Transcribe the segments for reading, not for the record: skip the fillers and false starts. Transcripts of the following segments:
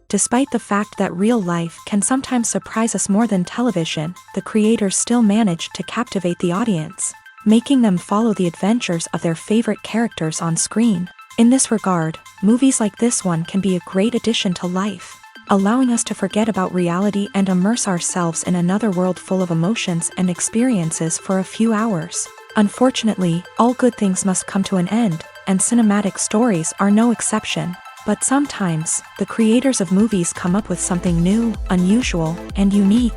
Despite the fact that real life can sometimes surprise us more than television, the creators still manage to captivate the audience, making them follow the adventures of their favorite characters on screen. In this regard, movies like this one can be a great addition to life, allowing us to forget about reality and immerse ourselves in another world full of emotions and experiences for a few hours. Unfortunately, all good things must come to an end, and cinematic stories are no exception. But sometimes, the creators of movies come up with something new, unusual, and unique.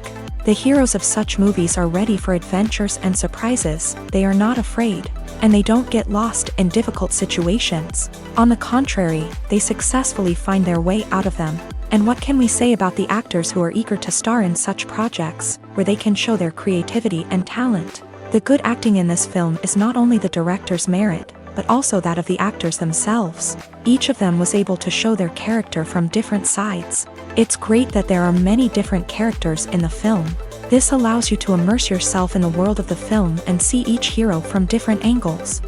The heroes of such movies are ready for adventures and surprises, they are not afraid, and they don't get lost in difficult situations. On the contrary, they successfully find their way out of them. And what can we say about the actors who are eager to star in such projects, where they can show their creativity and talent? The good acting in this film is not only the director's merit, but also that of the actors themselves. Each of them was able to show their character from different sides. It's great that there are many different characters in the film. This allows you to immerse yourself in the world of the film and see each hero from different angles.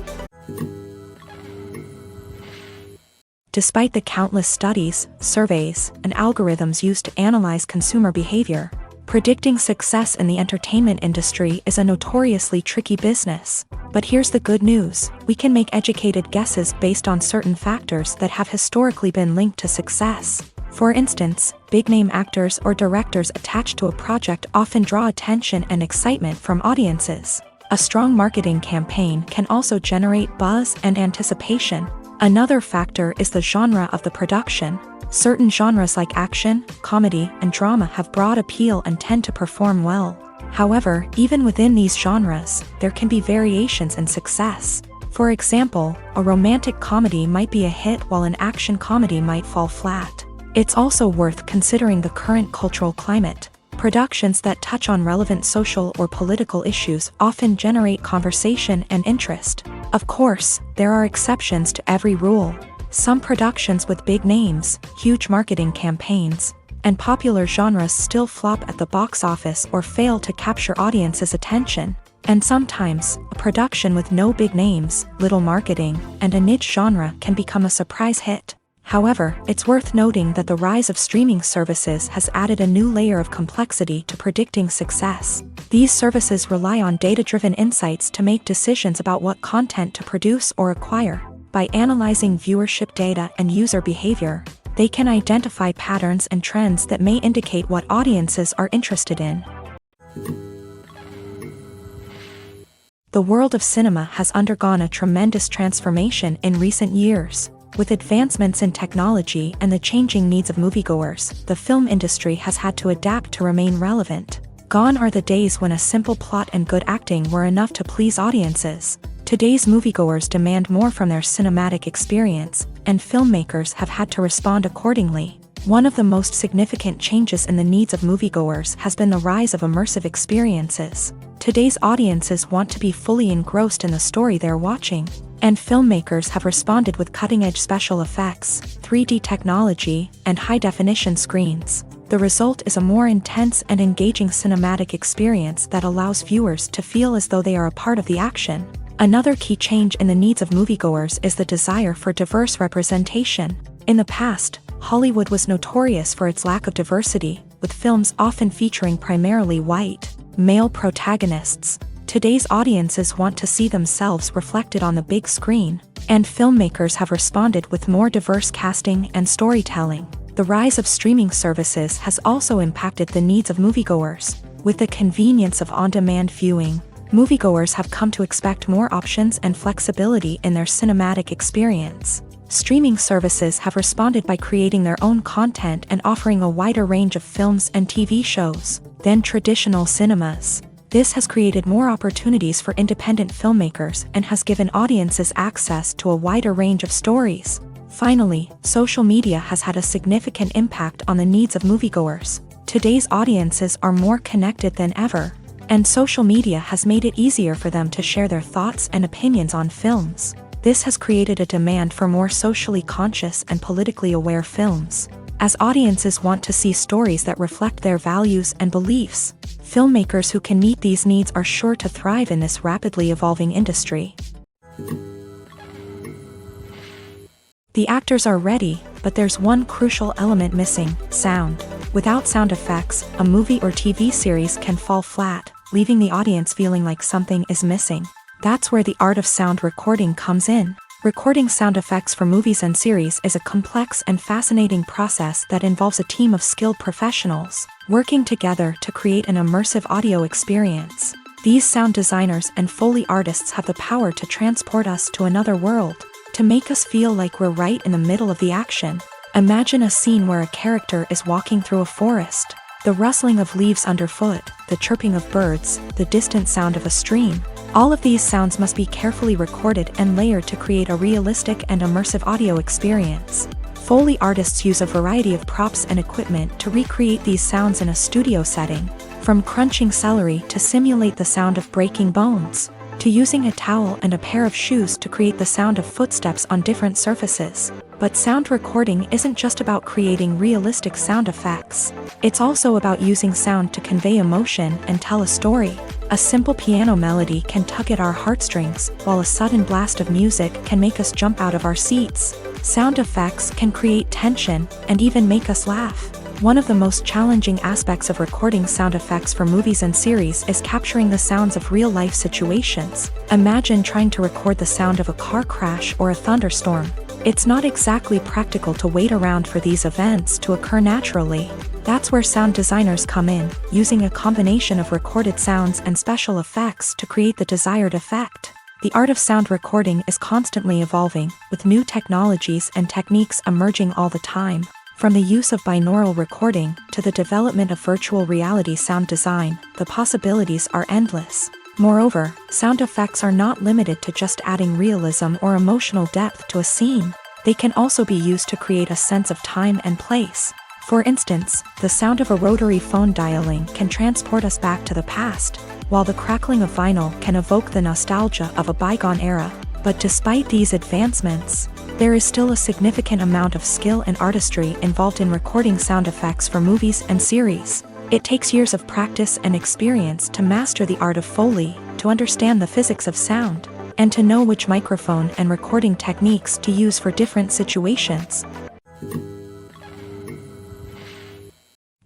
Despite the countless studies, surveys, and algorithms used to analyze consumer behavior, predicting success in the entertainment industry is a notoriously tricky business. But here's the good news: we can make educated guesses based on certain factors that have historically been linked to success. For instance, big-name actors or directors attached to a project often draw attention and excitement from audiences. A strong marketing campaign can also generate buzz and anticipation. Another factor is the genre of the production. Certain genres like action, comedy, and drama have broad appeal and tend to perform well. However, even within these genres, there can be variations in success. For example, a romantic comedy might be a hit while an action comedy might fall flat. It's also worth considering the current cultural climate. Productions that touch on relevant social or political issues often generate conversation and interest. Of course, there are exceptions to every rule. Some productions with big names, huge marketing campaigns, and popular genres still flop at the box office or fail to capture audiences' attention. And sometimes, a production with no big names, little marketing, and a niche genre can become a surprise hit. However, it's worth noting that the rise of streaming services has added a new layer of complexity to predicting success. These services rely on data-driven insights to make decisions about what content to produce or acquire. By analyzing viewership data and user behavior, they can identify patterns and trends that may indicate what audiences are interested in. The world of cinema has undergone a tremendous transformation in recent years. With advancements in technology and the changing needs of moviegoers, the film industry has had to adapt to remain relevant. Gone are the days when a simple plot and good acting were enough to please audiences. Today's moviegoers demand more from their cinematic experience, and filmmakers have had to respond accordingly. One of the most significant changes in the needs of moviegoers has been the rise of immersive experiences. Today's audiences want to be fully engrossed in the story they're watching, and filmmakers have responded with cutting-edge special effects, 3D technology, and high-definition screens. The result is a more intense and engaging cinematic experience that allows viewers to feel as though they are a part of the action. Another key change in the needs of moviegoers is the desire for diverse representation. In the past, Hollywood was notorious for its lack of diversity, with films often featuring primarily white, male protagonists. Today's audiences want to see themselves reflected on the big screen, and filmmakers have responded with more diverse casting and storytelling. The rise of streaming services has also impacted the needs of moviegoers. With the convenience of on-demand viewing, moviegoers have come to expect more options and flexibility in their cinematic experience. Streaming services have responded by creating their own content and offering a wider range of films and TV shows than traditional cinemas. This has created more opportunities for independent filmmakers and has given audiences access to a wider range of stories. Finally, social media has had a significant impact on the needs of moviegoers. Today's audiences are more connected than ever, and social media has made it easier for them to share their thoughts and opinions on films. This has created a demand for more socially conscious and politically aware films. As audiences want to see stories that reflect their values and beliefs, filmmakers who can meet these needs are sure to thrive in this rapidly evolving industry. The actors are ready, but there's one crucial element missing: sound. Without sound effects, a movie or TV series can fall flat, leaving the audience feeling like something is missing. That's where the art of sound recording comes in. Recording sound effects for movies and series is a complex and fascinating process that involves a team of skilled professionals working together to create an immersive audio experience. These sound designers and Foley artists have the power to transport us to another world, to make us feel like we're right in the middle of the action. Imagine a scene where a character is walking through a forest. The rustling of leaves underfoot, the chirping of birds, the distant sound of a stream. All of these sounds must be carefully recorded and layered to create a realistic and immersive audio experience. Foley artists use a variety of props and equipment to recreate these sounds in a studio setting, from crunching celery to simulate the sound of breaking bones, to using a towel and a pair of shoes to create the sound of footsteps on different surfaces. But sound recording isn't just about creating realistic sound effects. It's also about using sound to convey emotion and tell a story. A simple piano melody can tug at our heartstrings, while a sudden blast of music can make us jump out of our seats. Sound effects can create tension and even make us laugh. One of the most challenging aspects of recording sound effects for movies and series is capturing the sounds of real-life situations. Imagine trying to record the sound of a car crash or a thunderstorm. It's not exactly practical to wait around for these events to occur naturally. That's where sound designers come in, using a combination of recorded sounds and special effects to create the desired effect. The art of sound recording is constantly evolving, with new technologies and techniques emerging all the time. From the use of binaural recording to the development of virtual reality sound design, the possibilities are endless. Moreover, sound effects are not limited to just adding realism or emotional depth to a scene. They can also be used to create a sense of time and place. For instance, the sound of a rotary phone dialing can transport us back to the past, while the crackling of vinyl can evoke the nostalgia of a bygone era. But despite these advancements, there is still a significant amount of skill and artistry involved in recording sound effects for movies and series. It takes years of practice and experience to master the art of Foley, to understand the physics of sound, and to know which microphone and recording techniques to use for different situations.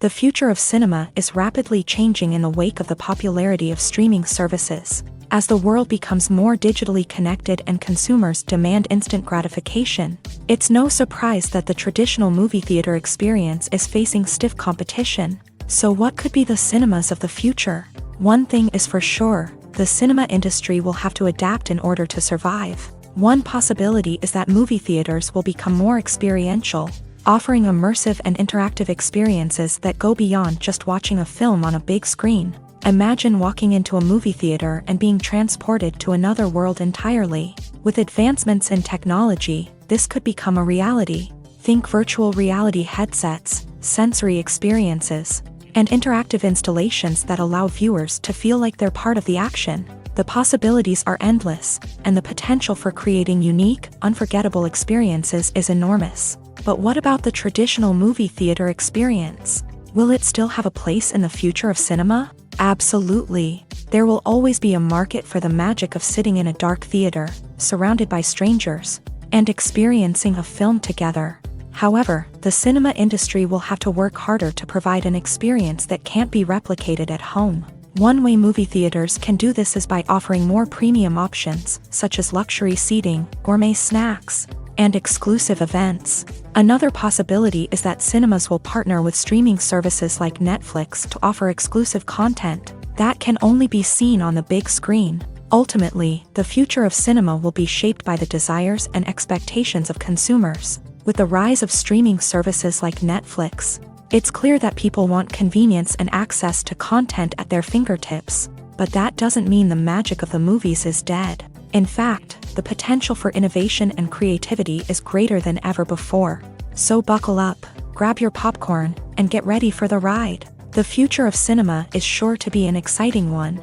The future of cinema is rapidly changing in the wake of the popularity of streaming services. As the world becomes more digitally connected and consumers demand instant gratification, it's no surprise that the traditional movie theater experience is facing stiff competition. So what could be the cinemas of the future? One thing is for sure, the cinema industry will have to adapt in order to survive. One possibility is that movie theaters will become more experiential, offering immersive and interactive experiences that go beyond just watching a film on a big screen. Imagine walking into a movie theater and being transported to another world entirely. With advancements in technology, this could become a reality. Think virtual reality headsets, sensory experiences, and interactive installations that allow viewers to feel like they're part of the action. The possibilities are endless, and the potential for creating unique, unforgettable experiences is enormous. But what about the traditional movie theater experience? Will it still have a place in the future of cinema? Absolutely. There will always be a market for the magic of sitting in a dark theater, surrounded by strangers, and experiencing a film together. However, the cinema industry will have to work harder to provide an experience that can't be replicated at home. One way movie theaters can do this is by offering more premium options, such as luxury seating, gourmet snacks, and exclusive events. Another possibility is that cinemas will partner with streaming services like Netflix to offer exclusive content that can only be seen on the big screen. Ultimately, the future of cinema will be shaped by the desires and expectations of consumers. With the rise of streaming services like Netflix, it's clear that people want convenience and access to content at their fingertips. But that doesn't mean the magic of the movies is dead. In fact, the potential for innovation and creativity is greater than ever before. So buckle up, grab your popcorn, and get ready for the ride. The future of cinema is sure to be an exciting one.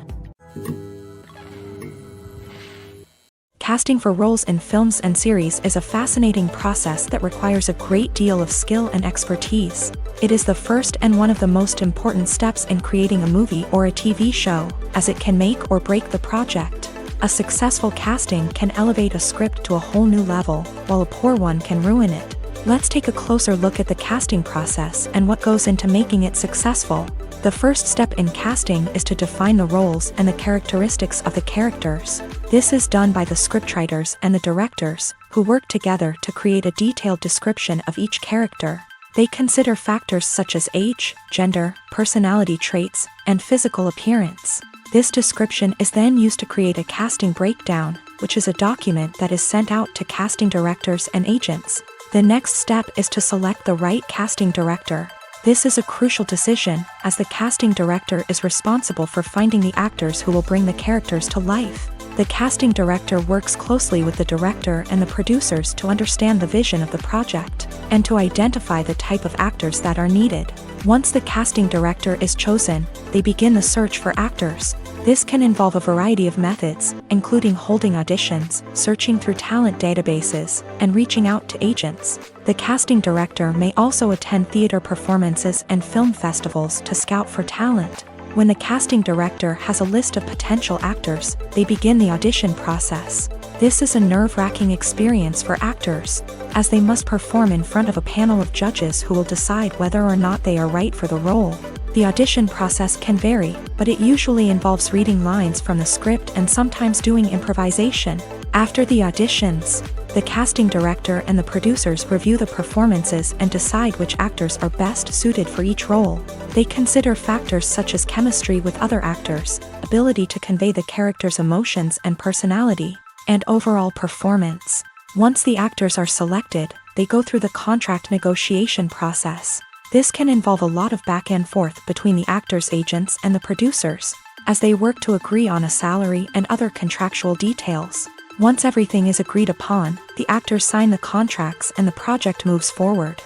Casting for roles in films and series is a fascinating process that requires a great deal of skill and expertise. It is the first and one of the most important steps in creating a movie or a TV show, as it can make or break the project. A successful casting can elevate a script to a whole new level, while a poor one can ruin it. Let's take a closer look at the casting process and what goes into making it successful. The first step in casting is to define the roles and the characteristics of the characters. This is done by the scriptwriters and the directors, who work together to create a detailed description of each character. They consider factors such as age, gender, personality traits, and physical appearance. This description is then used to create a casting breakdown, which is a document that is sent out to casting directors and agents. The next step is to select the right casting director. This is a crucial decision, as the casting director is responsible for finding the actors who will bring the characters to life. The casting director works closely with the director and the producers to understand the vision of the project, and to identify the type of actors that are needed. Once the casting director is chosen, they begin the search for actors. This can involve a variety of methods, including holding auditions, searching through talent databases, and reaching out to agents. The casting director may also attend theater performances and film festivals to scout for talent. When the casting director has a list of potential actors, they begin the audition process. This is a nerve-wracking experience for actors, as they must perform in front of a panel of judges who will decide whether or not they are right for the role. The audition process can vary, but it usually involves reading lines from the script and sometimes doing improvisation. After the auditions, the casting director and the producers review the performances and decide which actors are best suited for each role. They consider factors such as chemistry with other actors, ability to convey the character's emotions and personality, and overall performance. Once the actors are selected, they go through the contract negotiation process. This can involve a lot of back and forth between the actors' agents and the producers, as they work to agree on a salary and other contractual details. Once everything is agreed upon, the actors sign the contracts and the project moves forward.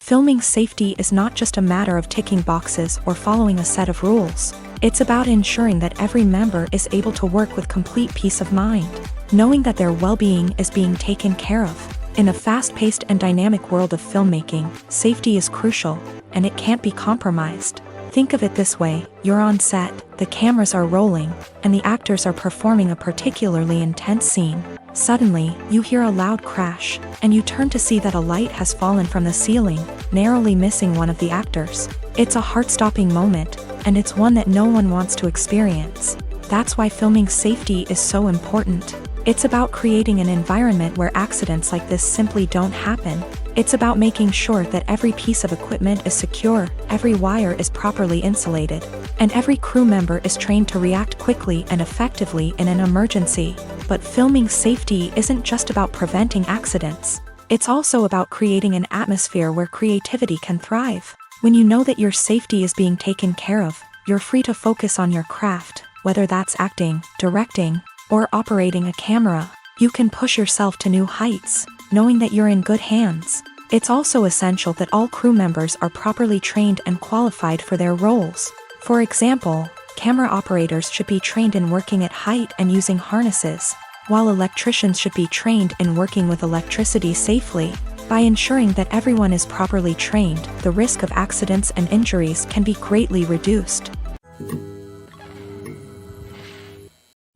Filming safety is not just a matter of ticking boxes or following a set of rules. It's about ensuring that every member is able to work with complete peace of mind, knowing that their well-being is being taken care of. In a fast-paced and dynamic world of filmmaking, safety is crucial, and it can't be compromised. Think of it this way: you're on set, the cameras are rolling, and the actors are performing a particularly intense scene. Suddenly, you hear a loud crash, and you turn to see that a light has fallen from the ceiling, narrowly missing one of the actors. It's a heart-stopping moment, and it's one that no one wants to experience. That's why filming safety is so important. It's about creating an environment where accidents like this simply don't happen. It's about making sure that every piece of equipment is secure, every wire is properly insulated, and every crew member is trained to react quickly and effectively in an emergency. But filming safety isn't just about preventing accidents. It's also about creating an atmosphere where creativity can thrive. When you know that your safety is being taken care of, you're free to focus on your craft, whether that's acting, directing, or operating a camera. You can push yourself to new heights, knowing that you're in good hands. It's also essential that all crew members are properly trained and qualified for their roles. For example, camera operators should be trained in working at height and using harnesses, while electricians should be trained in working with electricity safely. By ensuring that everyone is properly trained, the risk of accidents and injuries can be greatly reduced.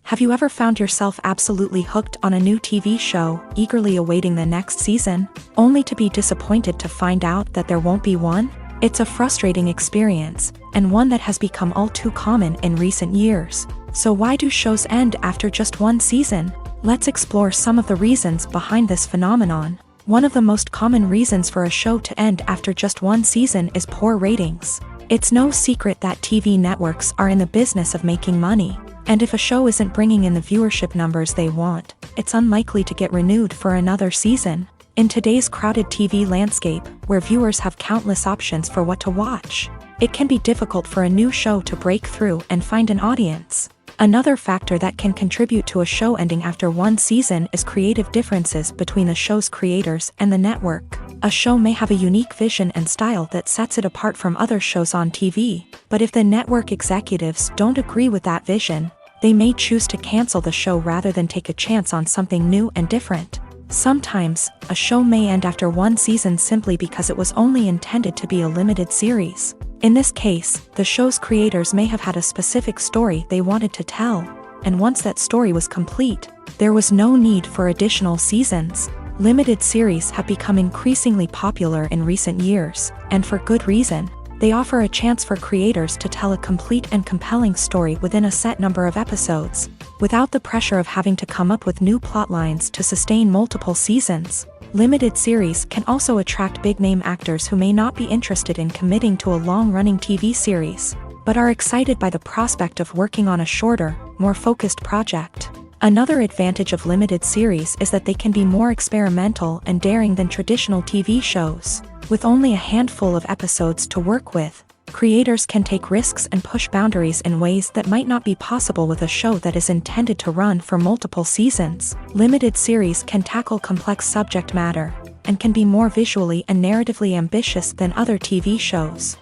Have you ever found yourself absolutely hooked on a new TV show, eagerly awaiting the next season, only to be disappointed to find out that there won't be one? It's a frustrating experience, and one that has become all too common in recent years. So why do shows end after just one season? Let's explore some of the reasons behind this phenomenon. One of the most common reasons for a show to end after just one season is poor ratings. It's no secret that TV networks are in the business of making money. And if a show isn't bringing in the viewership numbers they want, it's unlikely to get renewed for another season. In today's crowded TV landscape, where viewers have countless options for what to watch, it can be difficult for a new show to break through and find an audience. Another factor that can contribute to a show ending after one season is creative differences between the show's creators and the network. A show may have a unique vision and style that sets it apart from other shows on TV, but if the network executives don't agree with that vision, they may choose to cancel the show rather than take a chance on something new and different. Sometimes, a show may end after one season simply because it was only intended to be a limited series. In this case, the show's creators may have had a specific story they wanted to tell, and once that story was complete, there was no need for additional seasons. Limited series have become increasingly popular in recent years, and for good reason. They offer a chance for creators to tell a complete and compelling story within a set number of episodes, without the pressure of having to come up with new plotlines to sustain multiple seasons. Limited series can also attract big-name actors who may not be interested in committing to a long-running TV series, but are excited by the prospect of working on a shorter, more focused project. Another advantage of limited series is that they can be more experimental and daring than traditional TV shows. With only a handful of episodes to work with, creators can take risks and push boundaries in ways that might not be possible with a show that is intended to run for multiple seasons. Limited series can tackle complex subject matter, and can be more visually and narratively ambitious than other TV shows.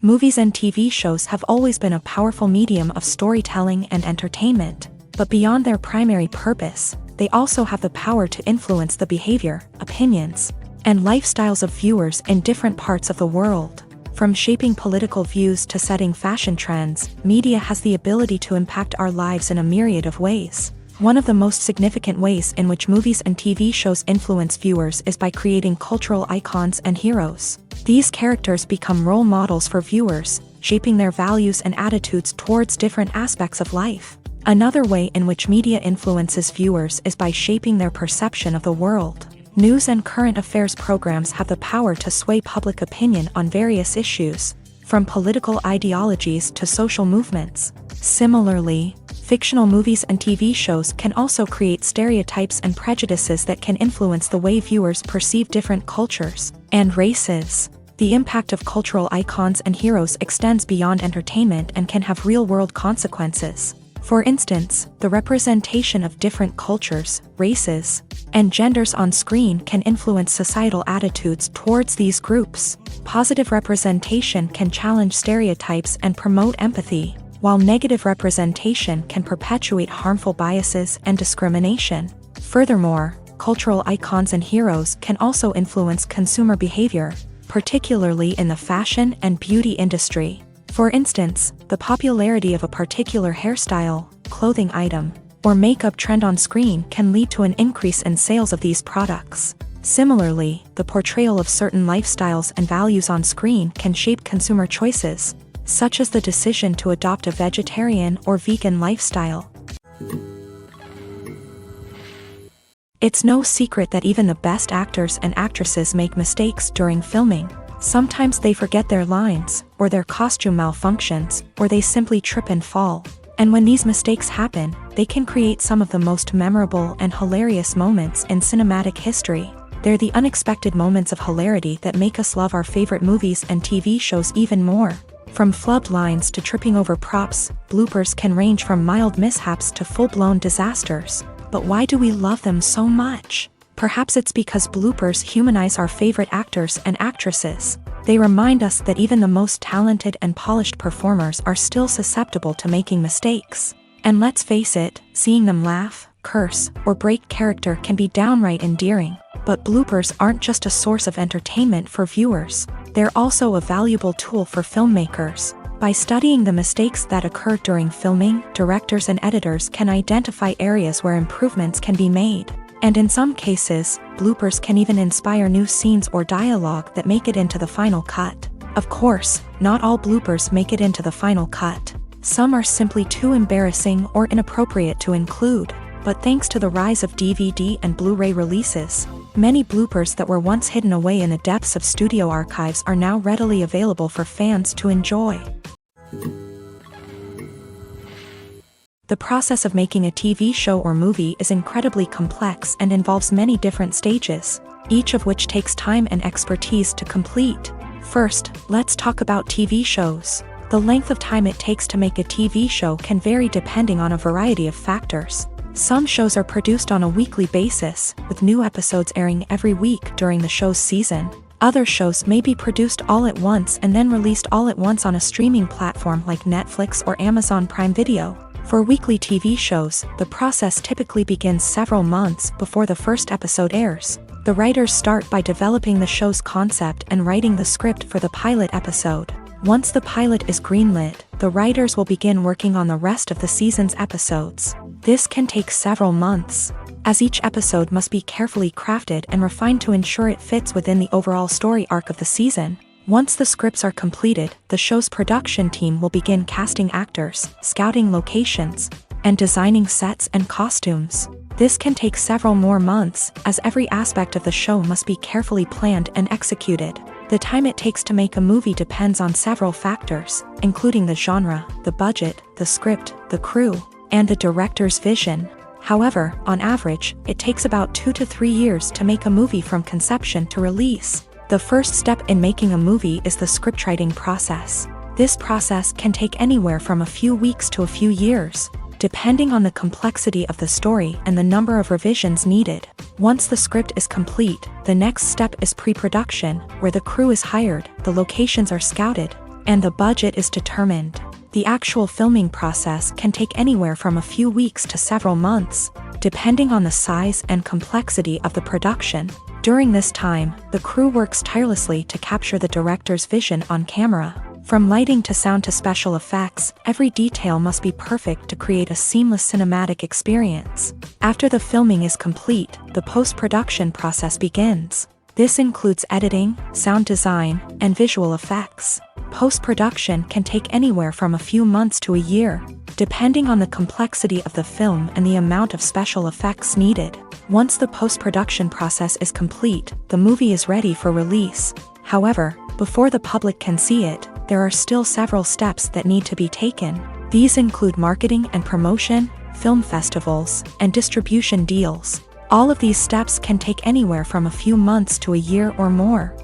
Movies and TV shows have always been a powerful medium of storytelling and entertainment, but beyond their primary purpose, they also have the power to influence the behavior, opinions, and lifestyles of viewers in different parts of the world. From shaping political views to setting fashion trends, media has the ability to impact our lives in a myriad of ways. One of the most significant ways in which movies and TV shows influence viewers is by creating cultural icons and heroes. These characters become role models for viewers, shaping their values and attitudes towards different aspects of life. Another way in which media influences viewers is by shaping their perception of the world. News and current affairs programs have the power to sway public opinion on various issues, from political ideologies to social movements. Similarly, fictional movies and TV shows can also create stereotypes and prejudices that can influence the way viewers perceive different cultures and races. The impact of cultural icons and heroes extends beyond entertainment and can have real-world consequences. For instance, the representation of different cultures, races, and genders on screen can influence societal attitudes towards these groups. Positive representation can challenge stereotypes and promote empathy, while negative representation can perpetuate harmful biases and discrimination. Furthermore, cultural icons and heroes can also influence consumer behavior, particularly in the fashion and beauty industry. For instance, the popularity of a particular hairstyle, clothing item, or makeup trend on screen can lead to an increase in sales of these products. Similarly, the portrayal of certain lifestyles and values on screen can shape consumer choices, such as the decision to adopt a vegetarian or vegan lifestyle. It's no secret that even the best actors and actresses make mistakes during filming. Sometimes they forget their lines, or their costume malfunctions, or they simply trip and fall. And when these mistakes happen, they can create some of the most memorable and hilarious moments in cinematic history. They're the unexpected moments of hilarity that make us love our favorite movies and TV shows even more. From flubbed lines to tripping over props, bloopers can range from mild mishaps to full-blown disasters. But why do we love them so much? Perhaps it's because bloopers humanize our favorite actors and actresses. They remind us that even the most talented and polished performers are still susceptible to making mistakes. And let's face it, seeing them laugh, curse, or break character can be downright endearing. But bloopers aren't just a source of entertainment for viewers. They're also a valuable tool for filmmakers. By studying the mistakes that occur during filming, directors and editors can identify areas where improvements can be made. And in some cases, bloopers can even inspire new scenes or dialogue that make it into the final cut. Of course, not all bloopers make it into the final cut. Some are simply too embarrassing or inappropriate to include. But thanks to the rise of DVD and Blu-ray releases, many bloopers that were once hidden away in the depths of studio archives are now readily available for fans to enjoy. The process of making a TV show or movie is incredibly complex and involves many different stages, each of which takes time and expertise to complete. First, let's talk about TV shows. The length of time it takes to make a TV show can vary depending on a variety of factors. Some shows are produced on a weekly basis, with new episodes airing every week during the show's season. Other shows may be produced all at once and then released all at once on a streaming platform like Netflix or Amazon Prime Video. For weekly TV shows, the process typically begins several months before the first episode airs. The writers start by developing the show's concept and writing the script for the pilot episode. Once the pilot is greenlit, the writers will begin working on the rest of the season's episodes. This can take several months, as each episode must be carefully crafted and refined to ensure it fits within the overall story arc of the season. Once the scripts are completed, the show's production team will begin casting actors, scouting locations, and designing sets and costumes. This can take several more months, as every aspect of the show must be carefully planned and executed. The time it takes to make a movie depends on several factors, including the genre, the budget, the script, the crew, and the director's vision. However, on average, it takes about 2 to 3 years to make a movie from conception to release. The first step in making a movie is the scriptwriting process. This process can take anywhere from a few weeks to a few years, depending on the complexity of the story and the number of revisions needed. Once the script is complete, the next step is pre-production, where the crew is hired, the locations are scouted, and the budget is determined. The actual filming process can take anywhere from a few weeks to several months, depending on the size and complexity of the production. During this time, the crew works tirelessly to capture the director's vision on camera. From lighting to sound to special effects, every detail must be perfect to create a seamless cinematic experience. After the filming is complete, the post-production process begins. This includes editing, sound design, and visual effects. Post-production can take anywhere from a few months to a year, depending on the complexity of the film and the amount of special effects needed. Once the post-production process is complete, the movie is ready for release. However, before the public can see it, there are still several steps that need to be taken. These include marketing and promotion, film festivals, and distribution deals. All of these steps can take anywhere from a few months to a year or more.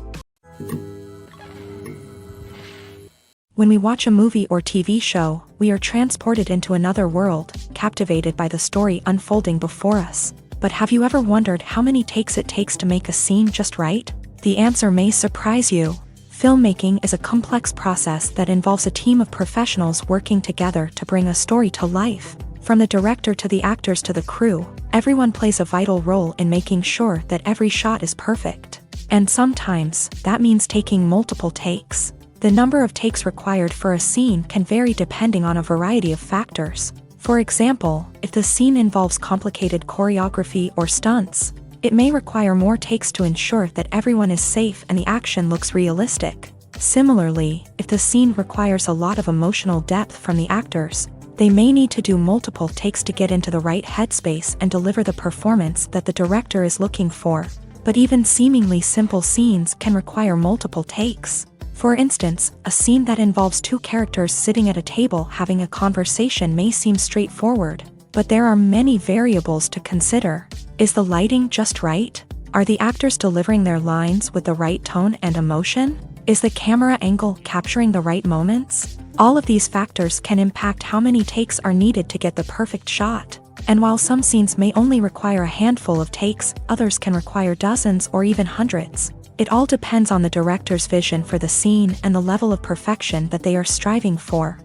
When we watch a movie or TV show, we are transported into another world, captivated by the story unfolding before us. But have you ever wondered how many takes it takes to make a scene just right? The answer may surprise you. Filmmaking is a complex process that involves a team of professionals working together to bring a story to life. From the director to the actors to the crew, everyone plays a vital role in making sure that every shot is perfect. And sometimes, that means taking multiple takes. The number of takes required for a scene can vary depending on a variety of factors. For example, if the scene involves complicated choreography or stunts, it may require more takes to ensure that everyone is safe and the action looks realistic. Similarly, if the scene requires a lot of emotional depth from the actors, they may need to do multiple takes to get into the right headspace and deliver the performance that the director is looking for. But even seemingly simple scenes can require multiple takes. For instance, a scene that involves two characters sitting at a table having a conversation may seem straightforward, but there are many variables to consider. Is the lighting just right? Are the actors delivering their lines with the right tone and emotion? Is the camera angle capturing the right moments? All of these factors can impact how many takes are needed to get the perfect shot. And while some scenes may only require a handful of takes, others can require dozens or even hundreds. It all depends on the director's vision for the scene and the level of perfection that they are striving for.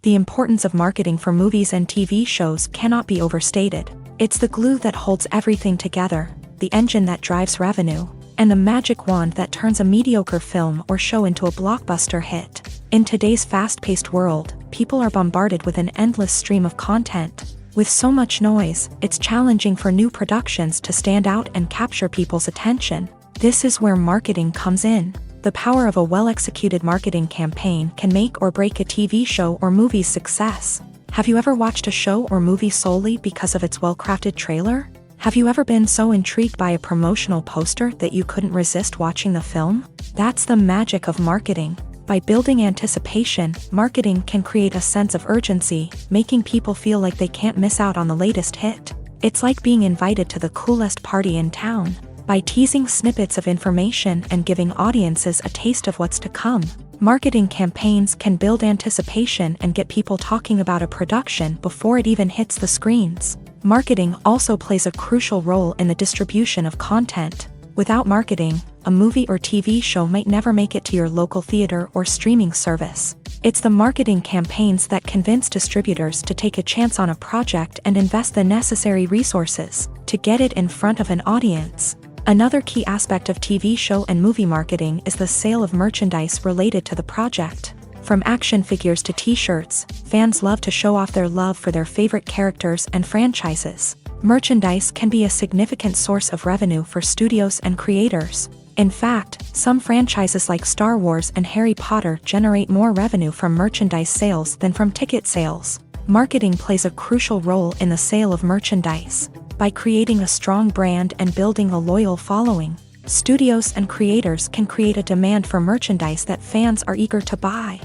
The importance of marketing for movies and TV shows cannot be overstated. It's the glue that holds everything together, the engine that drives revenue, and the magic wand that turns a mediocre film or show into a blockbuster hit. In today's fast-paced world, people are bombarded with an endless stream of content. With so much noise, it's challenging for new productions to stand out and capture people's attention. This is where marketing comes in. The power of a well-executed marketing campaign can make or break a TV show or movie's success. Have you ever watched a show or movie solely because of its well-crafted trailer? Have you ever been so intrigued by a promotional poster that you couldn't resist watching the film? That's the magic of marketing. By building anticipation, marketing can create a sense of urgency, making people feel like they can't miss out on the latest hit. It's like being invited to the coolest party in town. By teasing snippets of information and giving audiences a taste of what's to come, marketing campaigns can build anticipation and get people talking about a production before it even hits the screens. Marketing also plays a crucial role in the distribution of content. Without marketing, a movie or TV show might never make it to your local theater or streaming service. It's the marketing campaigns that convince distributors to take a chance on a project and invest the necessary resources to get it in front of an audience. Another key aspect of TV show and movie marketing is the sale of merchandise related to the project. From action figures to t-shirts, fans love to show off their love for their favorite characters and franchises. Merchandise can be a significant source of revenue for studios and creators. In fact, some franchises like Star Wars and Harry Potter generate more revenue from merchandise sales than from ticket sales. Marketing plays a crucial role in the sale of merchandise. By creating a strong brand and building a loyal following, studios and creators can create a demand for merchandise that fans are eager to buy.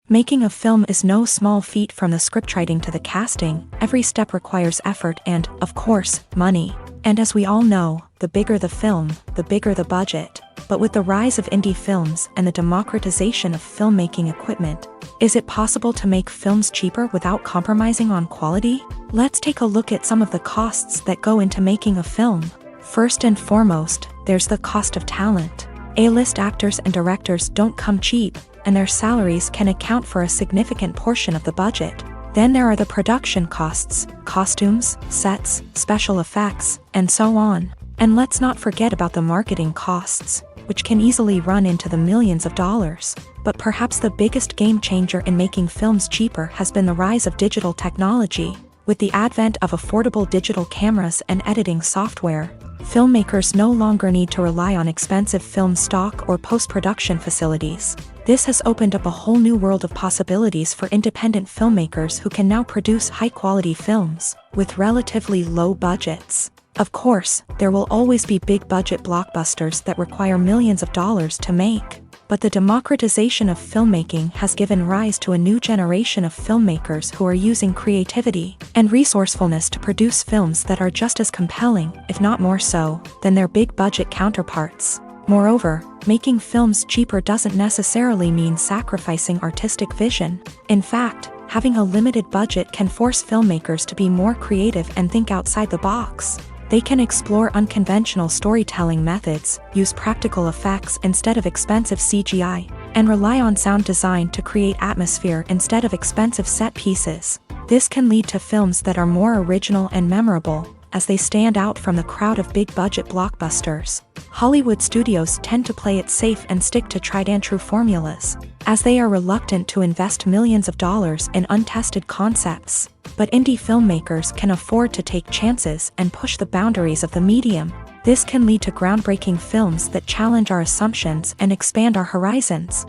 Making a film is no small feat. From the scriptwriting to the casting, every step requires effort and, of course, money. And as we all know, the bigger the film, the bigger the budget. But with the rise of indie films and the democratization of filmmaking equipment, is it possible to make films cheaper without compromising on quality? Let's take a look at some of the costs that go into making a film. First and foremost, there's the cost of talent. A-list actors and directors don't come cheap, and their salaries can account for a significant portion of the budget. Then there are the production costs, costumes, sets, special effects, and so on. And let's not forget about the marketing costs, which can easily run into the millions of dollars. But perhaps the biggest game changer in making films cheaper has been the rise of digital technology. With the advent of affordable digital cameras and editing software, filmmakers no longer need to rely on expensive film stock or post-production facilities. This has opened up a whole new world of possibilities for independent filmmakers who can now produce high-quality films with relatively low budgets. Of course, there will always be big-budget blockbusters that require millions of dollars to make. But the democratization of filmmaking has given rise to a new generation of filmmakers who are using creativity and resourcefulness to produce films that are just as compelling, if not more so, than their big-budget counterparts. Moreover, making films cheaper doesn't necessarily mean sacrificing artistic vision. In fact, having a limited budget can force filmmakers to be more creative and think outside the box. They can explore unconventional storytelling methods, use practical effects instead of expensive CGI, and rely on sound design to create atmosphere instead of expensive set pieces. This can lead to films that are more original and memorable, as they stand out from the crowd of big-budget blockbusters. Hollywood studios tend to play it safe and stick to tried-and-true formulas, as they are reluctant to invest millions of dollars in untested concepts. But indie filmmakers can afford to take chances and push the boundaries of the medium. This can lead to groundbreaking films that challenge our assumptions and expand our horizons.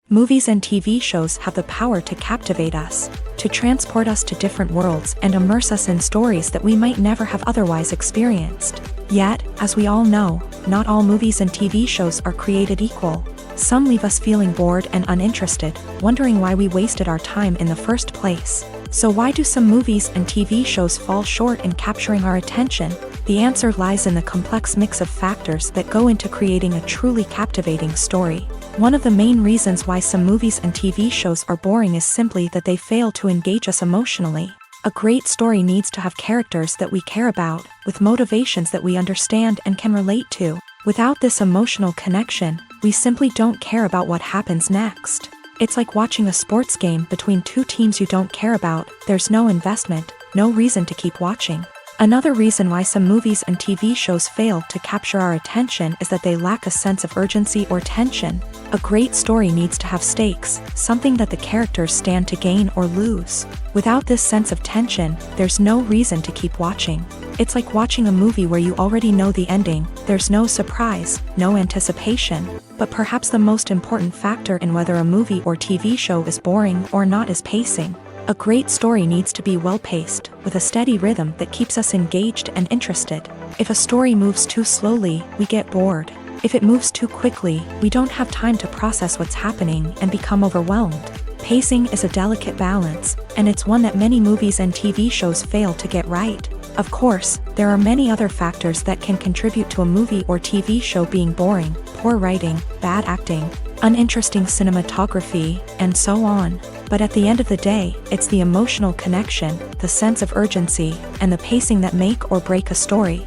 Movies and TV shows have the power to captivate us, to transport us to different worlds and immerse us in stories that we might never have otherwise experienced. Yet, as we all know, not all movies and TV shows are created equal. Some leave us feeling bored and uninterested, wondering why we wasted our time in the first place. So why do some movies and TV shows fall short in capturing our attention? The answer lies in the complex mix of factors that go into creating a truly captivating story. One of the main reasons why some movies and TV shows are boring is simply that they fail to engage us emotionally. A great story needs to have characters that we care about, with motivations that we understand and can relate to. Without this emotional connection, we simply don't care about what happens next. It's like watching a sports game between two teams you don't care about. There's no investment, no reason to keep watching. Another reason why some movies and TV shows fail to capture our attention is that they lack a sense of urgency or tension. A great story needs to have stakes, something that the characters stand to gain or lose. Without this sense of tension, there's no reason to keep watching. It's like watching a movie where you already know the ending. There's no surprise, no anticipation. But perhaps the most important factor in whether a movie or TV show is boring or not is pacing. A great story needs to be well-paced, with a steady rhythm that keeps us engaged and interested. If a story moves too slowly, we get bored. If it moves too quickly, we don't have time to process what's happening and become overwhelmed. Pacing is a delicate balance, and it's one that many movies and TV shows fail to get right. Of course, there are many other factors that can contribute to a movie or TV show being boring: poor writing, bad acting, uninteresting cinematography, and so on. But at the end of the day, it's the emotional connection, the sense of urgency, and the pacing that make or break a story.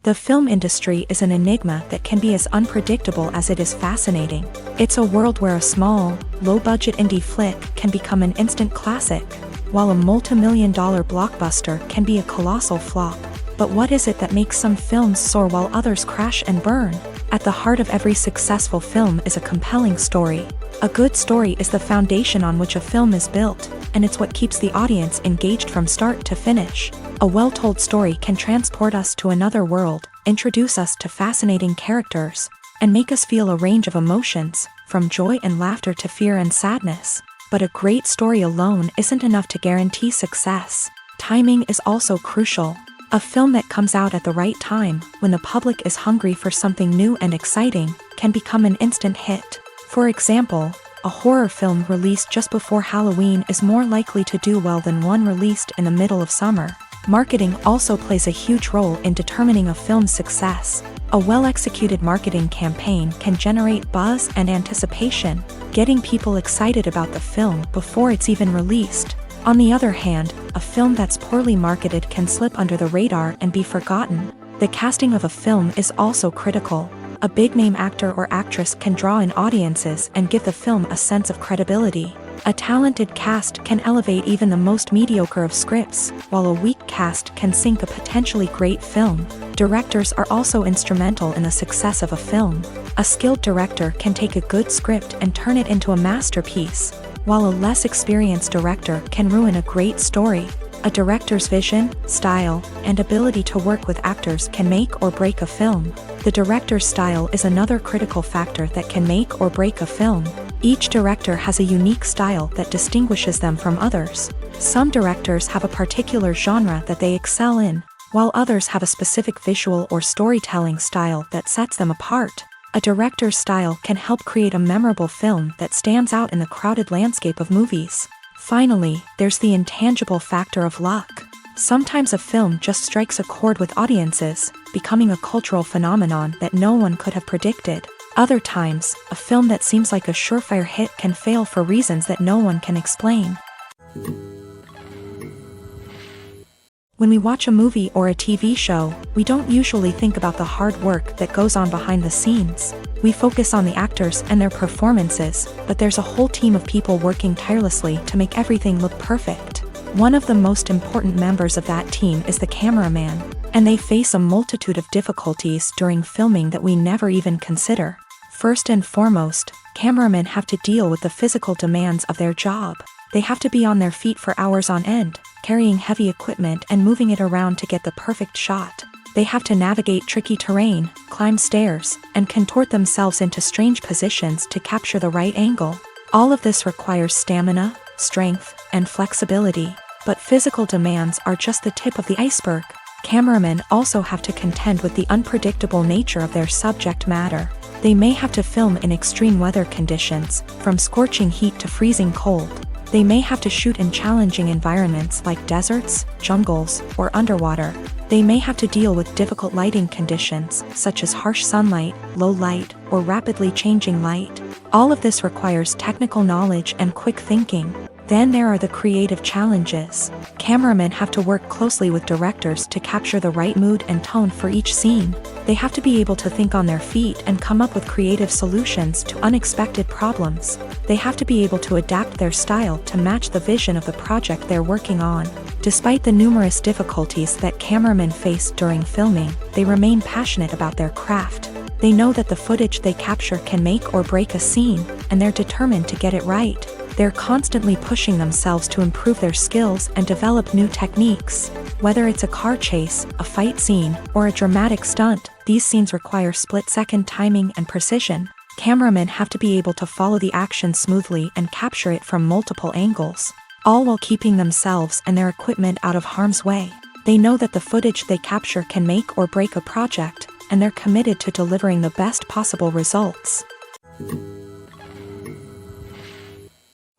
The film industry is an enigma that can be as unpredictable as it is fascinating. It's a world where a small, low-budget indie flick can become an instant classic, while a multi-million-dollar blockbuster can be a colossal flop. But what is it that makes some films soar while others crash and burn? At the heart of every successful film is a compelling story. A good story is the foundation on which a film is built, and it's what keeps the audience engaged from start to finish. A well-told story can transport us to another world, introduce us to fascinating characters, and make us feel a range of emotions, from joy and laughter to fear and sadness. But a great story alone isn't enough to guarantee success. Timing is also crucial. A film that comes out at the right time, when the public is hungry for something new and exciting, can become an instant hit. For example, a horror film released just before Halloween is more likely to do well than one released in the middle of summer. Marketing also plays a huge role in determining a film's success. A well-executed marketing campaign can generate buzz and anticipation, getting people excited about the film before it's even released. On the other hand, a film that's poorly marketed can slip under the radar and be forgotten. The casting of a film is also critical. A big-name actor or actress can draw in audiences and give the film a sense of credibility. A talented cast can elevate even the most mediocre of scripts, while a weak cast can sink a potentially great film. Directors are also instrumental in the success of a film. A skilled director can take a good script and turn it into a masterpiece, while a less experienced director can ruin a great story. A director's vision, style, and ability to work with actors can make or break a film. The director's style is another critical factor that can make or break a film. Each director has a unique style that distinguishes them from others. Some directors have a particular genre that they excel in, while others have a specific visual or storytelling style that sets them apart. A director's style can help create a memorable film that stands out in the crowded landscape of movies. Finally, there's the intangible factor of luck. Sometimes a film just strikes a chord with audiences, becoming a cultural phenomenon that no one could have predicted. Other times, a film that seems like a surefire hit can fail for reasons that no one can explain. When we watch a movie or a TV show, we don't usually think about the hard work that goes on behind the scenes. We focus on the actors and their performances, but there's a whole team of people working tirelessly to make everything look perfect. One of the most important members of that team is the cameraman, and they face a multitude of difficulties during filming that we never even consider. First and foremost, cameramen have to deal with the physical demands of their job. They have to be on their feet for hours on end, carrying heavy equipment and moving it around to get the perfect shot. They have to navigate tricky terrain, climb stairs, and contort themselves into strange positions to capture the right angle. All of this requires stamina, strength, and flexibility. But physical demands are just the tip of the iceberg. Cameramen also have to contend with the unpredictable nature of their subject matter. They may have to film in extreme weather conditions, from scorching heat to freezing cold. They may have to shoot in challenging environments like deserts, jungles, or underwater. They may have to deal with difficult lighting conditions, such as harsh sunlight, low light, or rapidly changing light. All of this requires technical knowledge and quick thinking. Then there are the creative challenges. Cameramen have to work closely with directors to capture the right mood and tone for each scene. They have to be able to think on their feet and come up with creative solutions to unexpected problems. They have to be able to adapt their style to match the vision of the project they're working on. Despite the numerous difficulties that cameramen face during filming, they remain passionate about their craft. They know that the footage they capture can make or break a scene, and they're determined to get it right. They're constantly pushing themselves to improve their skills and develop new techniques. Whether it's a car chase, a fight scene, or a dramatic stunt, these scenes require split-second timing and precision. Cameramen have to be able to follow the action smoothly and capture it from multiple angles, all while keeping themselves and their equipment out of harm's way. They know that the footage they capture can make or break a project, and they're committed to delivering the best possible results.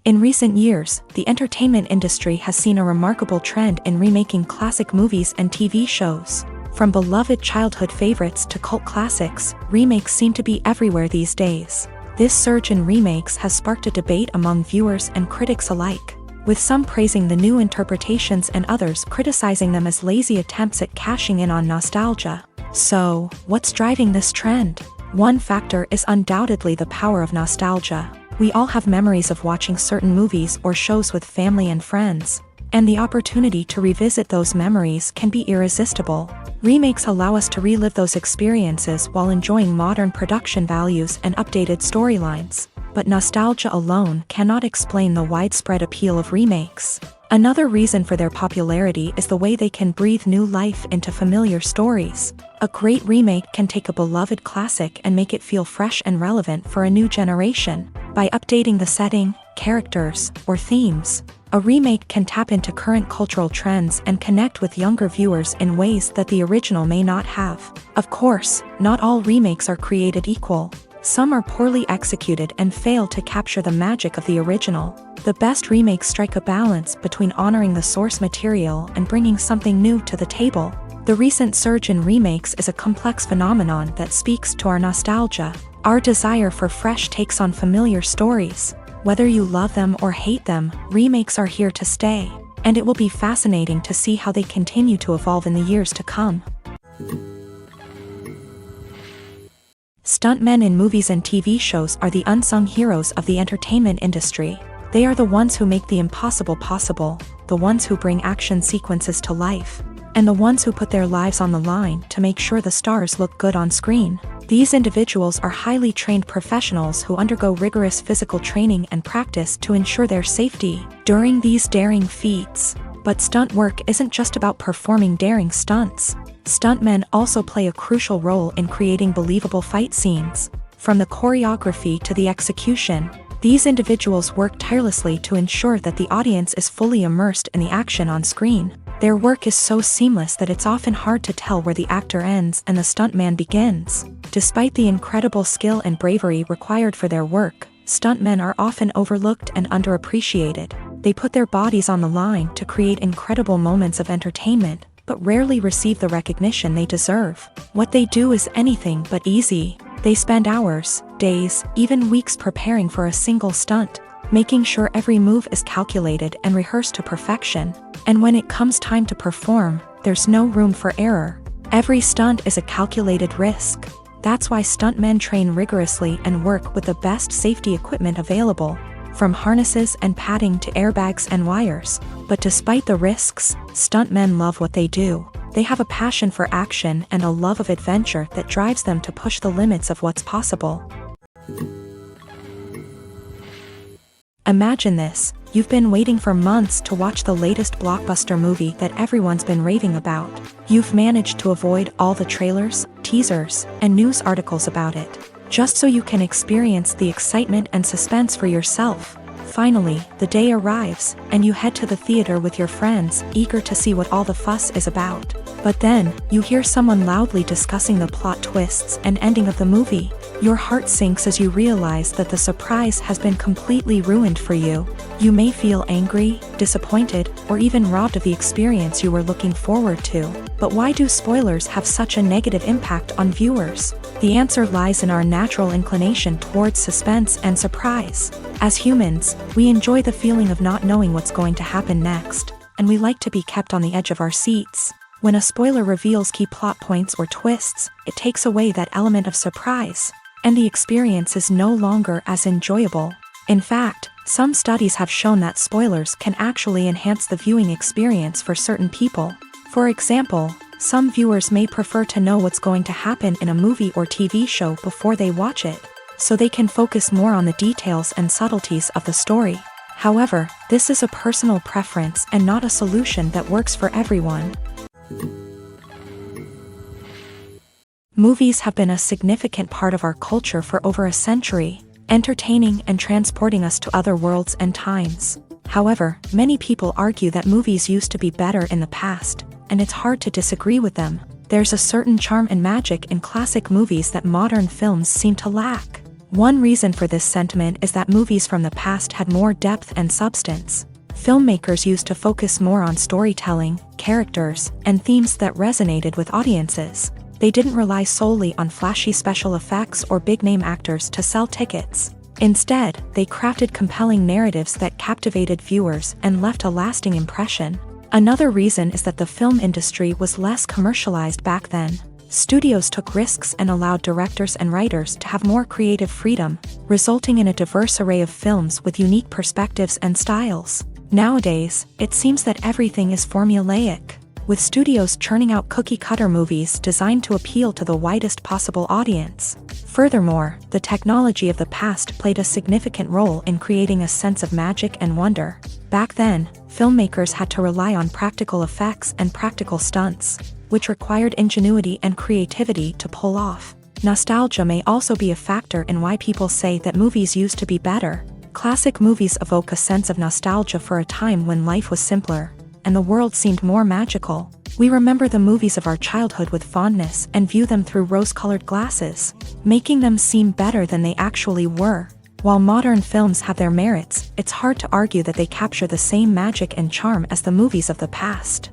In recent years, the entertainment industry has seen a remarkable trend in remaking classic movies and TV shows. From beloved childhood favorites to cult classics, remakes seem to be everywhere these days. This surge in remakes has sparked a debate among viewers and critics alike, with some praising the new interpretations and others criticizing them as lazy attempts at cashing in on nostalgia. So, what's driving this trend? One factor is undoubtedly the power of nostalgia. We all have memories of watching certain movies or shows with family and friends, and the opportunity to revisit those memories can be irresistible. Remakes allow us to relive those experiences while enjoying modern production values and updated storylines. But nostalgia alone cannot explain the widespread appeal of remakes. Another reason for their popularity is the way they can breathe new life into familiar stories. A great remake can take a beloved classic and make it feel fresh and relevant for a new generation. By updating the setting, characters, or themes, a remake can tap into current cultural trends and connect with younger viewers in ways that the original may not have. Of course, not all remakes are created equal. Some are poorly executed and fail to capture the magic of the original. The best remakes strike a balance between honoring the source material and bringing something new to the table. The recent surge in remakes is a complex phenomenon that speaks to our nostalgia, our desire for fresh takes on familiar stories. Whether you love them or hate them, remakes are here to stay, and it will be fascinating to see how they continue to evolve in the years to come. Stuntmen in movies and TV shows are the unsung heroes of the entertainment industry. They are the ones who make the impossible possible, the ones who bring action sequences to life, and the ones who put their lives on the line to make sure the stars look good on screen. These individuals are highly trained professionals who undergo rigorous physical training and practice to ensure their safety during these daring feats. But stunt work isn't just about performing daring stunts. Stuntmen also play a crucial role in creating believable fight scenes. From the choreography to the execution, these individuals work tirelessly to ensure that the audience is fully immersed in the action on screen. Their work is so seamless that it's often hard to tell where the actor ends and the stuntman begins. Despite the incredible skill and bravery required for their work, stuntmen are often overlooked and underappreciated. They put their bodies on the line to create incredible moments of entertainment, but rarely receive the recognition they deserve. What they do is anything but easy. They spend hours, days, even weeks preparing for a single stunt, making sure every move is calculated and rehearsed to perfection. And when it comes time to perform, there's no room for error. Every stunt is a calculated risk. That's why stuntmen train rigorously and work with the best safety equipment available, from harnesses and padding to airbags and wires. But despite the risks, stuntmen love what they do. They have a passion for action and a love of adventure that drives them to push the limits of what's possible. Imagine this: you've been waiting for months to watch the latest blockbuster movie that everyone's been raving about. You've managed to avoid all the trailers, teasers, and news articles about it, just so you can experience the excitement and suspense for yourself. Finally, the day arrives, and you head to the theater with your friends, eager to see what all the fuss is about. But then, you hear someone loudly discussing the plot twists and ending of the movie. Your heart sinks as you realize that the surprise has been completely ruined for you. You may feel angry, disappointed, or even robbed of the experience you were looking forward to. But why do spoilers have such a negative impact on viewers? The answer lies in our natural inclination towards suspense and surprise. As humans, we enjoy the feeling of not knowing what's going to happen next, and we like to be kept on the edge of our seats. When a spoiler reveals key plot points or twists, it takes away that element of surprise, and the experience is no longer as enjoyable. In fact, some studies have shown that spoilers can actually enhance the viewing experience for certain people. For example, some viewers may prefer to know what's going to happen in a movie or TV show before they watch it, so they can focus more on the details and subtleties of the story. However, this is a personal preference and not a solution that works for everyone. Movies have been a significant part of our culture for over a century, entertaining and transporting us to other worlds and times. However, many people argue that movies used to be better in the past, and it's hard to disagree with them. There's a certain charm and magic in classic movies that modern films seem to lack. One reason for this sentiment is that movies from the past had more depth and substance. Filmmakers used to focus more on storytelling, characters, and themes that resonated with audiences. They didn't rely solely on flashy special effects or big-name actors to sell tickets. Instead, they crafted compelling narratives that captivated viewers and left a lasting impression. Another reason is that the film industry was less commercialized back then. Studios took risks and allowed directors and writers to have more creative freedom, resulting in a diverse array of films with unique perspectives and styles. Nowadays, it seems that everything is formulaic, with studios churning out cookie-cutter movies designed to appeal to the widest possible audience. Furthermore, the technology of the past played a significant role in creating a sense of magic and wonder. Back then, filmmakers had to rely on practical effects and practical stunts, which required ingenuity and creativity to pull off. Nostalgia may also be a factor in why people say that movies used to be better. Classic movies evoke a sense of nostalgia for a time when life was simpler, and the world seemed more magical. We remember the movies of our childhood with fondness and view them through rose-colored glasses, making them seem better than they actually were. While modern films have their merits, it's hard to argue that they capture the same magic and charm as the movies of the past.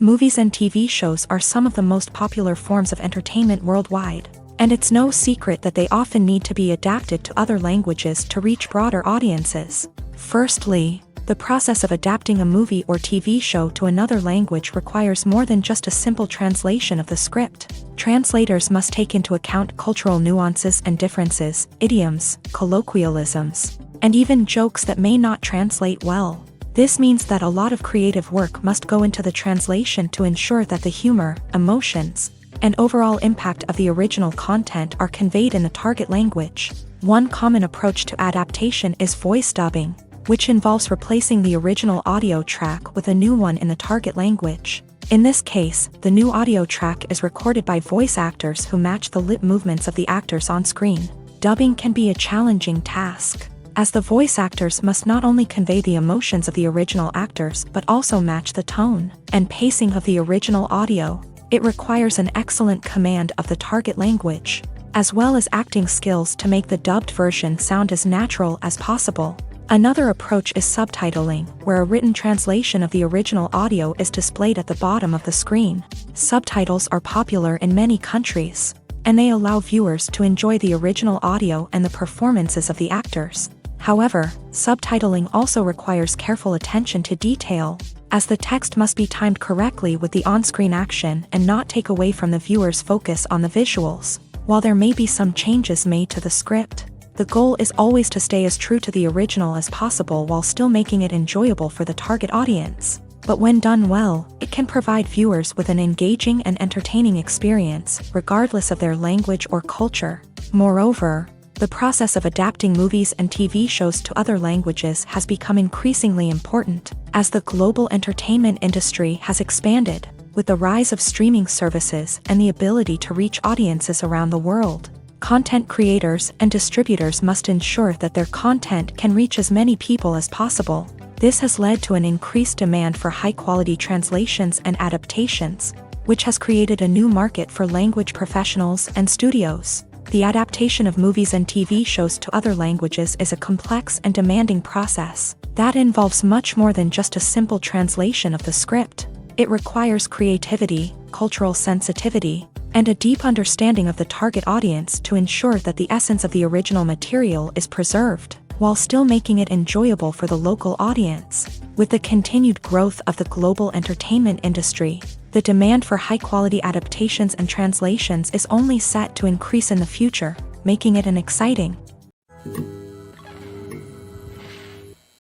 Movies and TV shows are some of the most popular forms of entertainment worldwide, and it's no secret that they often need to be adapted to other languages to reach broader audiences. Firstly, the process of adapting a movie or TV show to another language requires more than just a simple translation of the script. Translators must take into account cultural nuances and differences, idioms, colloquialisms, and even jokes that may not translate well. This means that a lot of creative work must go into the translation to ensure that the humor, emotions, and overall impact of the original content are conveyed in the target language. One common approach to adaptation is voice dubbing, which involves replacing the original audio track with a new one in the target language. In this case, the new audio track is recorded by voice actors who match the lip movements of the actors on screen. Dubbing can be a challenging task, as the voice actors must not only convey the emotions of the original actors but also match the tone and pacing of the original audio. It requires an excellent command of the target language, as well as acting skills to make the dubbed version sound as natural as possible. Another approach is subtitling, where a written translation of the original audio is displayed at the bottom of the screen. Subtitles are popular in many countries, and they allow viewers to enjoy the original audio and the performances of the actors. However, subtitling also requires careful attention to detail, as the text must be timed correctly with the on-screen action and not take away from the viewer's focus on the visuals. While there may be some changes made to the script, the goal is always to stay as true to the original as possible while still making it enjoyable for the target audience. But when done well, it can provide viewers with an engaging and entertaining experience, regardless of their language or culture. Moreover, the process of adapting movies and TV shows to other languages has become increasingly important, as the global entertainment industry has expanded, with the rise of streaming services and the ability to reach audiences around the world. Content creators and distributors must ensure that their content can reach as many people as possible. This has led to an increased demand for high-quality translations and adaptations, which has created a new market for language professionals and studios. The adaptation of movies and TV shows to other languages is a complex and demanding process that involves much more than just a simple translation of the script. It requires creativity, cultural sensitivity, and a deep understanding of the target audience to ensure that the essence of the original material is preserved, while still making it enjoyable for the local audience. With the continued growth of the global entertainment industry, the demand for high-quality adaptations and translations is only set to increase in the future, making it an exciting.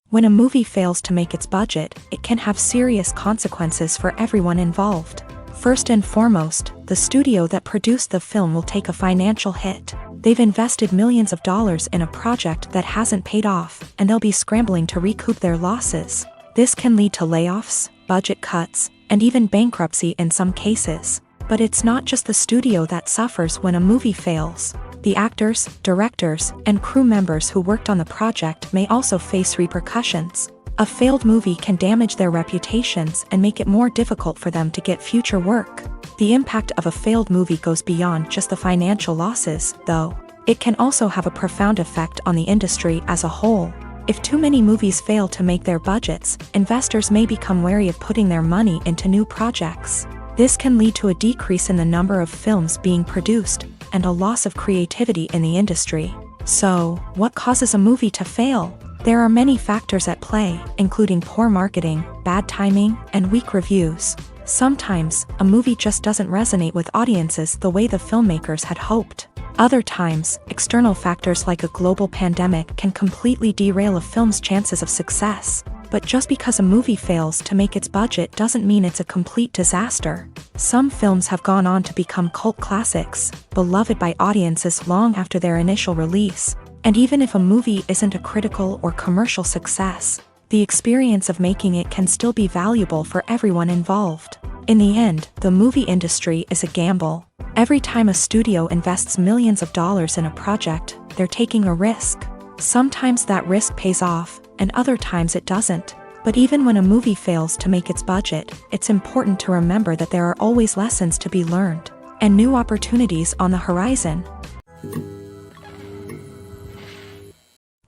When a movie fails to make its budget, it can have serious consequences for everyone involved. First and foremost, the studio that produced the film will take a financial hit. They've invested millions of dollars in a project that hasn't paid off, and they'll be scrambling to recoup their losses. This can lead to layoffs, budget cuts, and even bankruptcy in some cases. But it's not just the studio that suffers when a movie fails. The actors, directors, and crew members who worked on the project may also face repercussions. A failed movie can damage their reputations and make it more difficult for them to get future work. The impact of a failed movie goes beyond just the financial losses, though. It can also have a profound effect on the industry as a whole. If too many movies fail to make their budgets, investors may become wary of putting their money into new projects. This can lead to a decrease in the number of films being produced, and a loss of creativity in the industry. So, what causes a movie to fail? There are many factors at play, including poor marketing, bad timing, and weak reviews. Sometimes, a movie just doesn't resonate with audiences the way the filmmakers had hoped. Other times, external factors like a global pandemic can completely derail a film's chances of success. But just because a movie fails to make its budget doesn't mean it's a complete disaster. Some films have gone on to become cult classics, beloved by audiences long after their initial release. And even if a movie isn't a critical or commercial success, the experience of making it can still be valuable for everyone involved. In the end, the movie industry is a gamble. Every time a studio invests millions of dollars in a project, they're taking a risk. Sometimes that risk pays off, and other times it doesn't. But even when a movie fails to make its budget, it's important to remember that there are always lessons to be learned, and new opportunities on the horizon.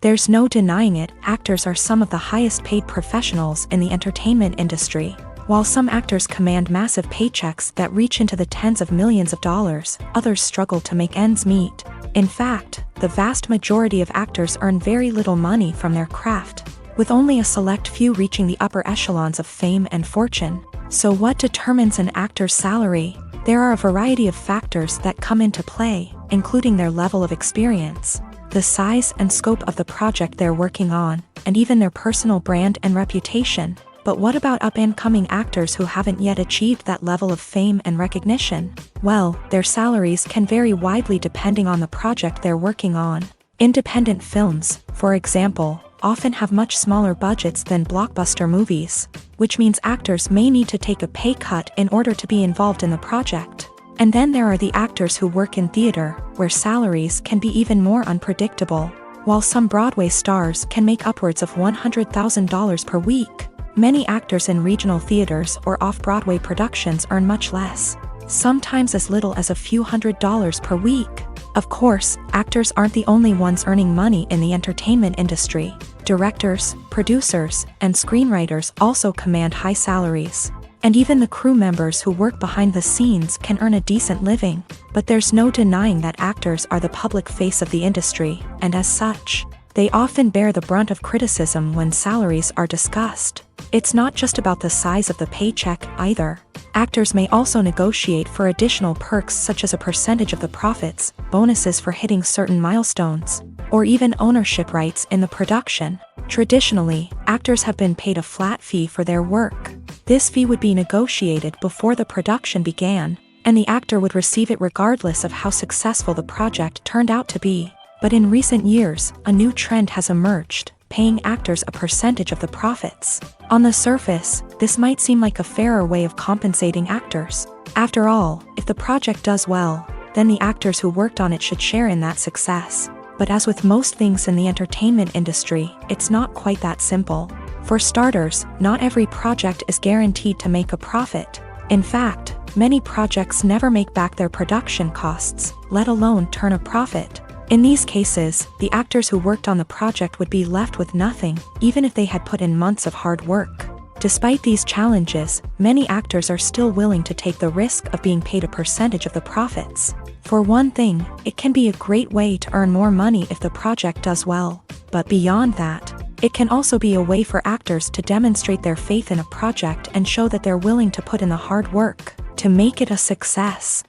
There's no denying it, actors are some of the highest paid professionals in the entertainment industry. While some actors command massive paychecks that reach into the tens of millions of dollars, others struggle to make ends meet. In fact, the vast majority of actors earn very little money from their craft, with only a select few reaching the upper echelons of fame and fortune. So what determines an actor's salary? There are a variety of factors that come into play, including their level of experience, the size and scope of the project they're working on, and even their personal brand and reputation. But what about up-and-coming actors who haven't yet achieved that level of fame and recognition? Well, their salaries can vary widely depending on the project they're working on. Independent films, for example, often have much smaller budgets than blockbuster movies, which means actors may need to take a pay cut in order to be involved in the project. And then there are the actors who work in theater, where salaries can be even more unpredictable. While some Broadway stars can make upwards of $100,000 per week, many actors in regional theaters or off-Broadway productions earn much less, sometimes as little as a few $100s per week. Of course, actors aren't the only ones earning money in the entertainment industry. Directors, producers, and screenwriters also command high salaries. And even the crew members who work behind the scenes can earn a decent living. But there's no denying that actors are the public face of the industry, and as such, they often bear the brunt of criticism when salaries are discussed. It's not just about the size of the paycheck, either. Actors may also negotiate for additional perks such as a percentage of the profits, bonuses for hitting certain milestones, or even ownership rights in the production. Traditionally, actors have been paid a flat fee for their work. This fee would be negotiated before the production began, and the actor would receive it regardless of how successful the project turned out to be. But in recent years, a new trend has emerged, paying actors a percentage of the profits. On the surface, this might seem like a fairer way of compensating actors. After all, if the project does well, then the actors who worked on it should share in that success. But as with most things in the entertainment industry, it's not quite that simple. For starters, not every project is guaranteed to make a profit. In fact, many projects never make back their production costs, let alone turn a profit. In these cases, the actors who worked on the project would be left with nothing, even if they had put in months of hard work. Despite these challenges, many actors are still willing to take the risk of being paid a percentage of the profits. For one thing, it can be a great way to earn more money if the project does well. But beyond that, it can also be a way for actors to demonstrate their faith in a project and show that they're willing to put in the hard work to make it a success.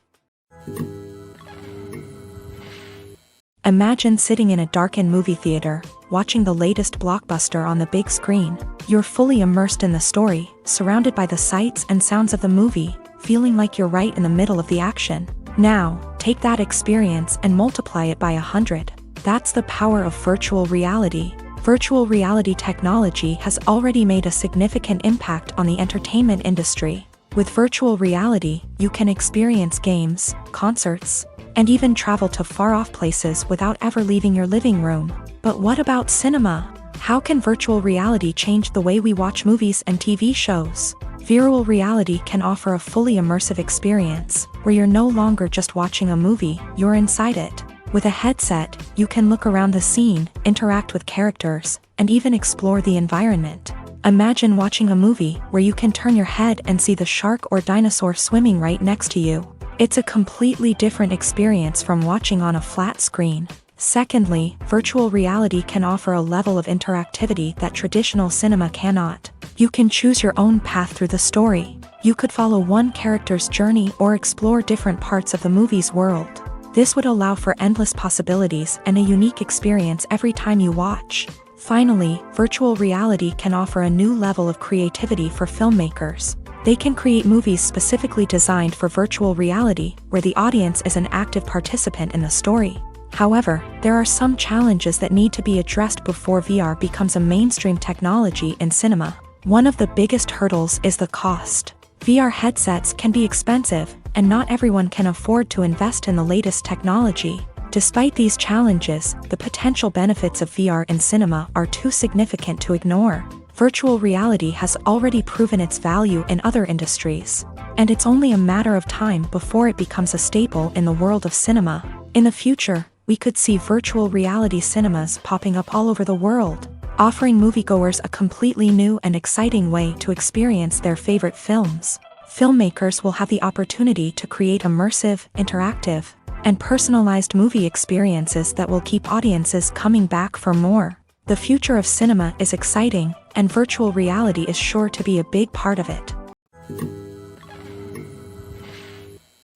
Imagine sitting in a darkened movie theater, watching the latest blockbuster on the big screen. You're fully immersed in the story, surrounded by the sights and sounds of the movie, feeling like you're right in the middle of the action. Now, take that experience and multiply it by 100. That's the power of virtual reality. Virtual reality technology has already made a significant impact on the entertainment industry. With virtual reality, you can experience games, concerts, and even travel to far-off places without ever leaving your living room. But what about cinema? How can virtual reality change the way we watch movies and TV shows? Virtual reality can offer a fully immersive experience, where you're no longer just watching a movie, you're inside it. With a headset, you can look around the scene, interact with characters, and even explore the environment. Imagine watching a movie where you can turn your head and see the shark or dinosaur swimming right next to you. It's a completely different experience from watching on a flat screen. Secondly, virtual reality can offer a level of interactivity that traditional cinema cannot. You can choose your own path through the story. You could follow one character's journey or explore different parts of the movie's world. This would allow for endless possibilities and a unique experience every time you watch. Finally, virtual reality can offer a new level of creativity for filmmakers. They can create movies specifically designed for virtual reality, where the audience is an active participant in the story. However, there are some challenges that need to be addressed before VR becomes a mainstream technology in cinema. One of the biggest hurdles is the cost. VR headsets can be expensive, and not everyone can afford to invest in the latest technology. Despite these challenges, the potential benefits of VR in cinema are too significant to ignore. Virtual reality has already proven its value in other industries, and it's only a matter of time before it becomes a staple in the world of cinema. In the future, we could see virtual reality cinemas popping up all over the world, offering moviegoers a completely new and exciting way to experience their favorite films. Filmmakers will have the opportunity to create immersive, interactive, and personalized movie experiences that will keep audiences coming back for more. The future of cinema is exciting, and virtual reality is sure to be a big part of it.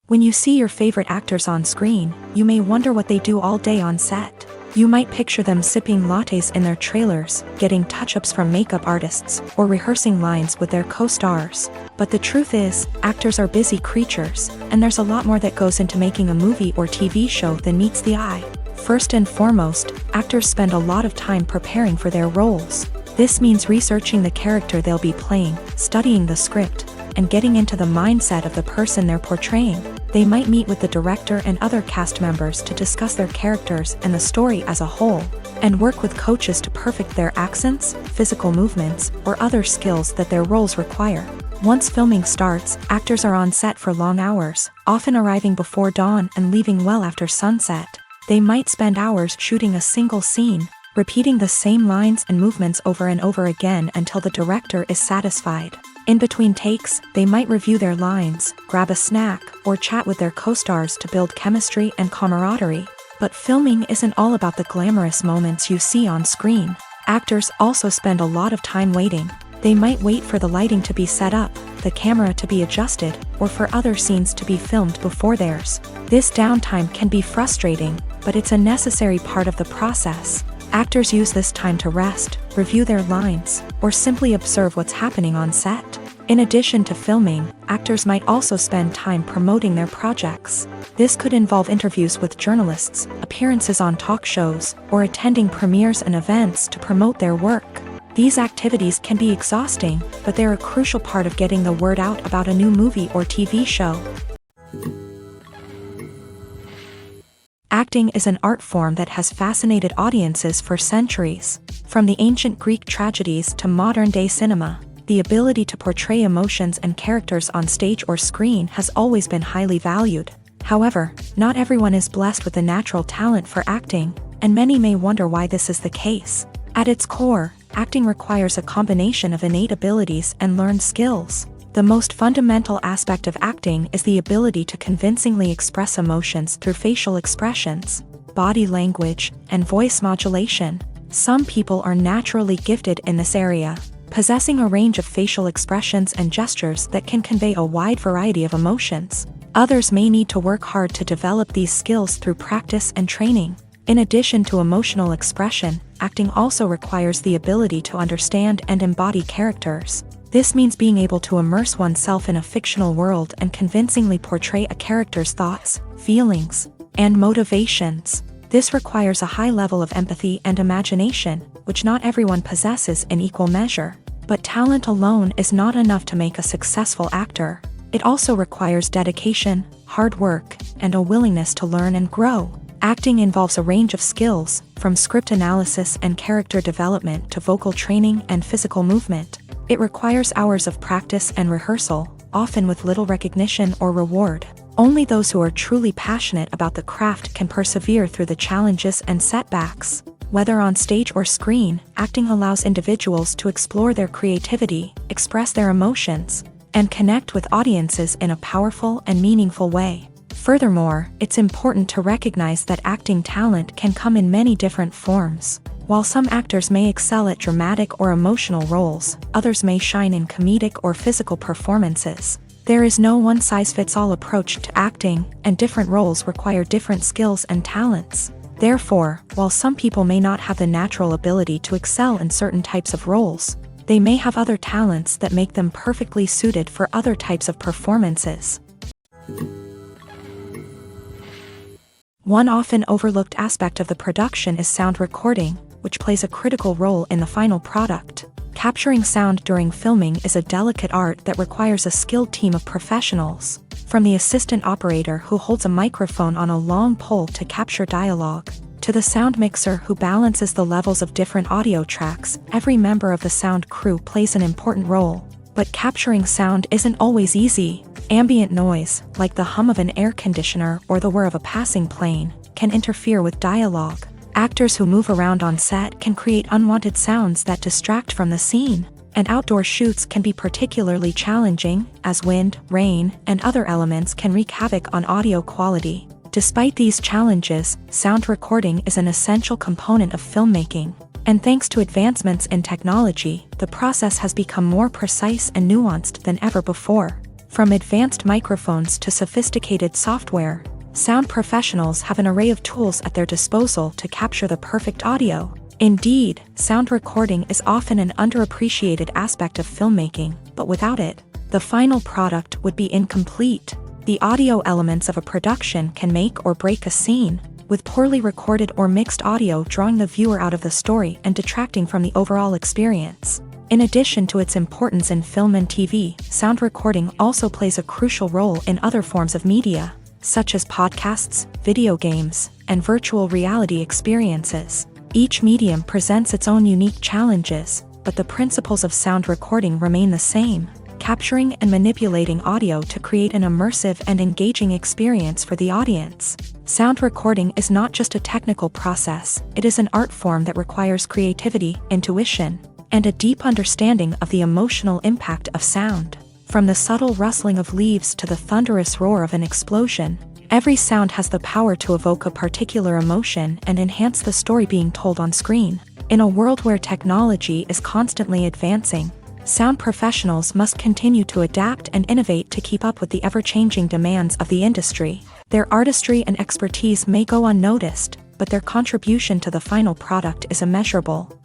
When you see your favorite actors on screen, you may wonder what they do all day on set. You might picture them sipping lattes in their trailers, getting touch-ups from makeup artists, or rehearsing lines with their co-stars. But the truth is, actors are busy creatures, and there's a lot more that goes into making a movie or TV show than meets the eye. First and foremost, actors spend a lot of time preparing for their roles. This means researching the character they'll be playing, studying the script, and getting into the mindset of the person they're portraying. They might meet with the director and other cast members to discuss their characters and the story as a whole, and work with coaches to perfect their accents, physical movements, or other skills that their roles require. Once filming starts, actors are on set for long hours, often arriving before dawn and leaving well after sunset. They might spend hours shooting a single scene, repeating the same lines and movements over and over again until the director is satisfied. In between takes, they might review their lines, grab a snack, or chat with their co-stars to build chemistry and camaraderie. But filming isn't all about the glamorous moments you see on screen. Actors also spend a lot of time waiting. They might wait for the lighting to be set up, the camera to be adjusted, or for other scenes to be filmed before theirs. This downtime can be frustrating, but it's a necessary part of the process. Actors use this time to rest, review their lines, or simply observe what's happening on set. In addition to filming, actors might also spend time promoting their projects. This could involve interviews with journalists, appearances on talk shows, or attending premieres and events to promote their work. These activities can be exhausting, but they're a crucial part of getting the word out about a new movie or TV show. Acting is an art form that has fascinated audiences for centuries. From the ancient Greek tragedies to modern-day cinema, the ability to portray emotions and characters on stage or screen has always been highly valued. However, not everyone is blessed with a natural talent for acting, and many may wonder why this is the case. At its core, acting requires a combination of innate abilities and learned skills. The most fundamental aspect of acting is the ability to convincingly express emotions through facial expressions, body language, and voice modulation. Some people are naturally gifted in this area, possessing a range of facial expressions and gestures that can convey a wide variety of emotions. Others may need to work hard to develop these skills through practice and training. In addition to emotional expression, acting also requires the ability to understand and embody characters. This means being able to immerse oneself in a fictional world and convincingly portray a character's thoughts, feelings, and motivations. This requires a high level of empathy and imagination, which not everyone possesses in equal measure. But talent alone is not enough to make a successful actor. It also requires dedication, hard work, and a willingness to learn and grow. Acting involves a range of skills, from script analysis and character development to vocal training and physical movement. It requires hours of practice and rehearsal, often with little recognition or reward. Only those who are truly passionate about the craft can persevere through the challenges and setbacks. Whether on stage or screen, acting allows individuals to explore their creativity, express their emotions, and connect with audiences in a powerful and meaningful way. Furthermore, it's important to recognize that acting talent can come in many different forms. While some actors may excel at dramatic or emotional roles, others may shine in comedic or physical performances. There is no one-size-fits-all approach to acting, and different roles require different skills and talents. Therefore, while some people may not have the natural ability to excel in certain types of roles, they may have other talents that make them perfectly suited for other types of performances. One often overlooked aspect of the production is sound recording, which plays a critical role in the final product. Capturing sound during filming is a delicate art that requires a skilled team of professionals, from the assistant operator who holds a microphone on a long pole to capture dialogue, to the sound mixer who balances the levels of different audio tracks. Every member of the sound crew plays an important role. But capturing sound isn't always easy. Ambient noise, like the hum of an air conditioner or the whir of a passing plane, can interfere with dialogue. Actors who move around on set can create unwanted sounds that distract from the scene, and outdoor shoots can be particularly challenging, as wind, rain, and other elements can wreak havoc on audio quality. Despite these challenges, sound recording is an essential component of filmmaking, and thanks to advancements in technology, the process has become more precise and nuanced than ever before. From advanced microphones to sophisticated software, sound professionals have an array of tools at their disposal to capture the perfect audio. Indeed, sound recording is often an underappreciated aspect of filmmaking, but without it, the final product would be incomplete. The audio elements of a production can make or break a scene, with poorly recorded or mixed audio drawing the viewer out of the story and detracting from the overall experience. In addition to its importance in film and TV, sound recording also plays a crucial role in other forms of media, such as podcasts, video games, and virtual reality experiences. Each medium presents its own unique challenges, but the principles of sound recording remain the same: capturing and manipulating audio to create an immersive and engaging experience for the audience. Sound recording is not just a technical process, it is an art form that requires creativity, intuition, and a deep understanding of the emotional impact of sound. From the subtle rustling of leaves to the thunderous roar of an explosion, every sound has the power to evoke a particular emotion and enhance the story being told on screen. In a world where technology is constantly advancing, sound professionals must continue to adapt and innovate to keep up with the ever-changing demands of the industry. Their artistry and expertise may go unnoticed, but their contribution to the final product is immeasurable.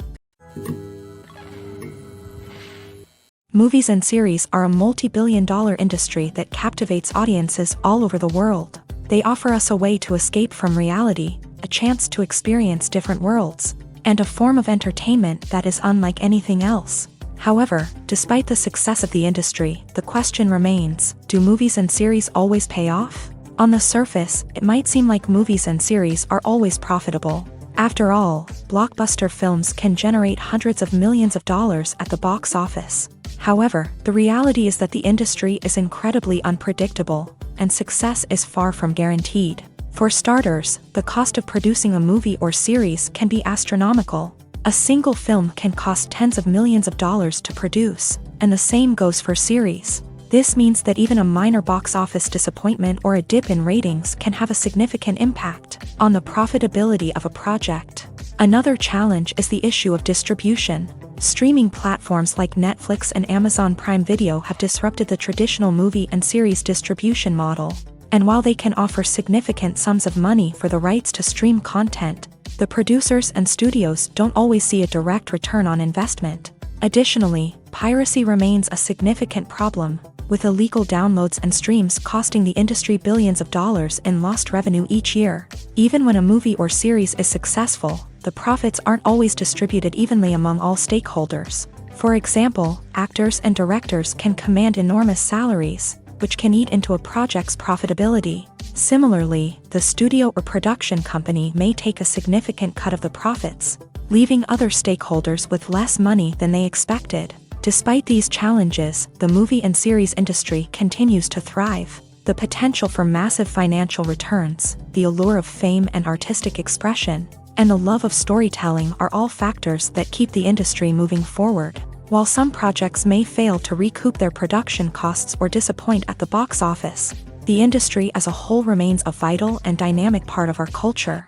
Movies and series are a multi-billion-dollar industry that captivates audiences all over the world. They offer us a way to escape from reality, a chance to experience different worlds, and a form of entertainment that is unlike anything else. However, despite the success of the industry, the question remains: do movies and series always pay off? On the surface, it might seem like movies and series are always profitable. After all, blockbuster films can generate hundreds of millions of dollars at the box office. However, the reality is that the industry is incredibly unpredictable, and success is far from guaranteed. For starters, the cost of producing a movie or series can be astronomical. A single film can cost tens of millions of dollars to produce, and the same goes for series. This means that even a minor box office disappointment or a dip in ratings can have a significant impact on the profitability of a project. Another challenge is the issue of distribution. Streaming platforms like Netflix and Amazon Prime Video have disrupted the traditional movie and series distribution model. And while they can offer significant sums of money for the rights to stream content, the producers and studios don't always see a direct return on investment. Additionally, piracy remains a significant problem, with illegal downloads and streams costing the industry billions of dollars in lost revenue each year. Even when a movie or series is successful, the profits aren't always distributed evenly among all stakeholders. For example, actors and directors can command enormous salaries, which can eat into a project's profitability. Similarly, the studio or production company may take a significant cut of the profits, leaving other stakeholders with less money than they expected. Despite these challenges, the movie and series industry continues to thrive. The potential for massive financial returns, the allure of fame and artistic expression, and the love of storytelling are all factors that keep the industry moving forward. While some projects may fail to recoup their production costs or disappoint at the box office, the industry as a whole remains a vital and dynamic part of our culture.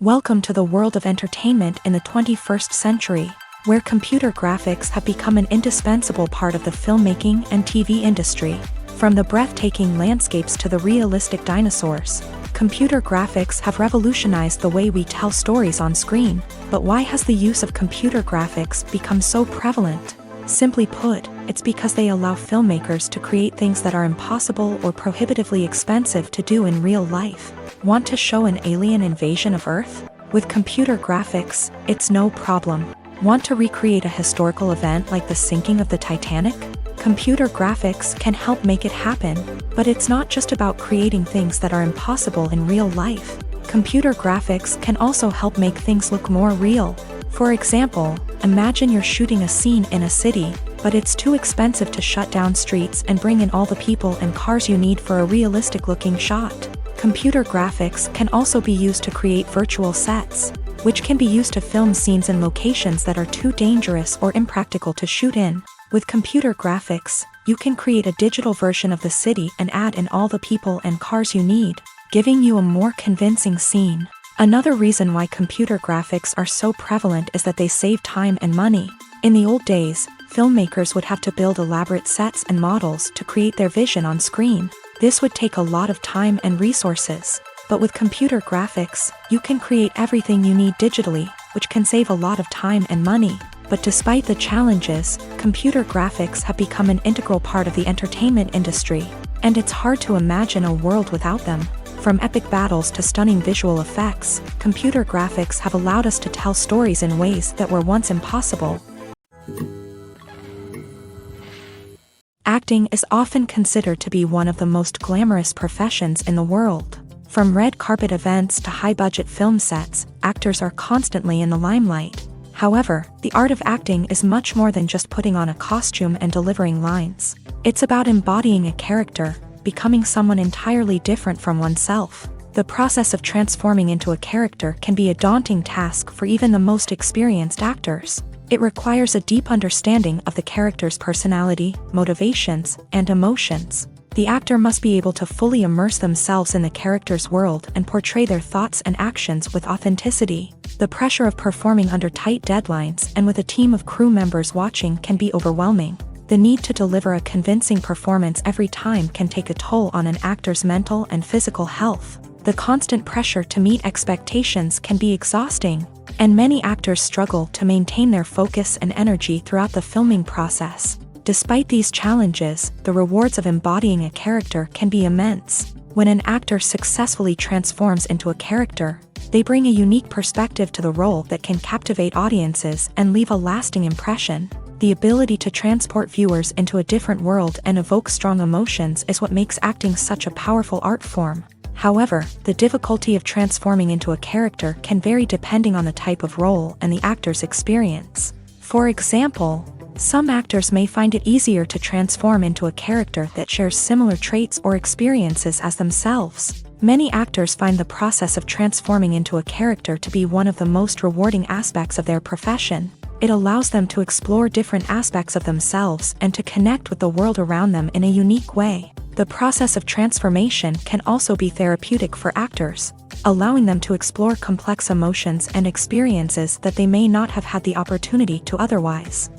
Welcome to the world of entertainment in the 21st century, where computer graphics have become an indispensable part of the filmmaking and TV industry. From the breathtaking landscapes to the realistic dinosaurs, computer graphics have revolutionized the way we tell stories on screen. But why has the use of computer graphics become so prevalent? Simply put, it's because they allow filmmakers to create things that are impossible or prohibitively expensive to do in real life. Want to show an alien invasion of Earth? With computer graphics, it's no problem. Want to recreate a historical event like the sinking of the Titanic? Computer graphics can help make it happen, but it's not just about creating things that are impossible in real life. Computer graphics can also help make things look more real. For example, imagine you're shooting a scene in a city, but it's too expensive to shut down streets and bring in all the people and cars you need for a realistic-looking shot. Computer graphics can also be used to create virtual sets, which can be used to film scenes in locations that are too dangerous or impractical to shoot in. With computer graphics, you can create a digital version of the city and add in all the people and cars you need, giving you a more convincing scene. Another reason why computer graphics are so prevalent is that they save time and money. In the old days, filmmakers would have to build elaborate sets and models to create their vision on screen. This would take a lot of time and resources. But with computer graphics, you can create everything you need digitally, which can save a lot of time and money. But despite the challenges, computer graphics have become an integral part of the entertainment industry, and it's hard to imagine a world without them. From epic battles to stunning visual effects, computer graphics have allowed us to tell stories in ways that were once impossible. Acting is often considered to be one of the most glamorous professions in the world. From red carpet events to high-budget film sets, actors are constantly in the limelight. However, the art of acting is much more than just putting on a costume and delivering lines. It's about embodying a character, becoming someone entirely different from oneself. The process of transforming into a character can be a daunting task for even the most experienced actors. It requires a deep understanding of the character's personality, motivations, and emotions. The actor must be able to fully immerse themselves in the character's world and portray their thoughts and actions with authenticity. The pressure of performing under tight deadlines and with a team of crew members watching can be overwhelming. The need to deliver a convincing performance every time can take a toll on an actor's mental and physical health. The constant pressure to meet expectations can be exhausting, and many actors struggle to maintain their focus and energy throughout the filming process. Despite these challenges, the rewards of embodying a character can be immense. When an actor successfully transforms into a character, they bring a unique perspective to the role that can captivate audiences and leave a lasting impression. The ability to transport viewers into a different world and evoke strong emotions is what makes acting such a powerful art form. However, the difficulty of transforming into a character can vary depending on the type of role and the actor's experience. For example, some actors may find it easier to transform into a character that shares similar traits or experiences as themselves. Many actors find the process of transforming into a character to be one of the most rewarding aspects of their profession. It allows them to explore different aspects of themselves and to connect with the world around them in a unique way. The process of transformation can also be therapeutic for actors, allowing them to explore complex emotions and experiences that they may not have had the opportunity to otherwise.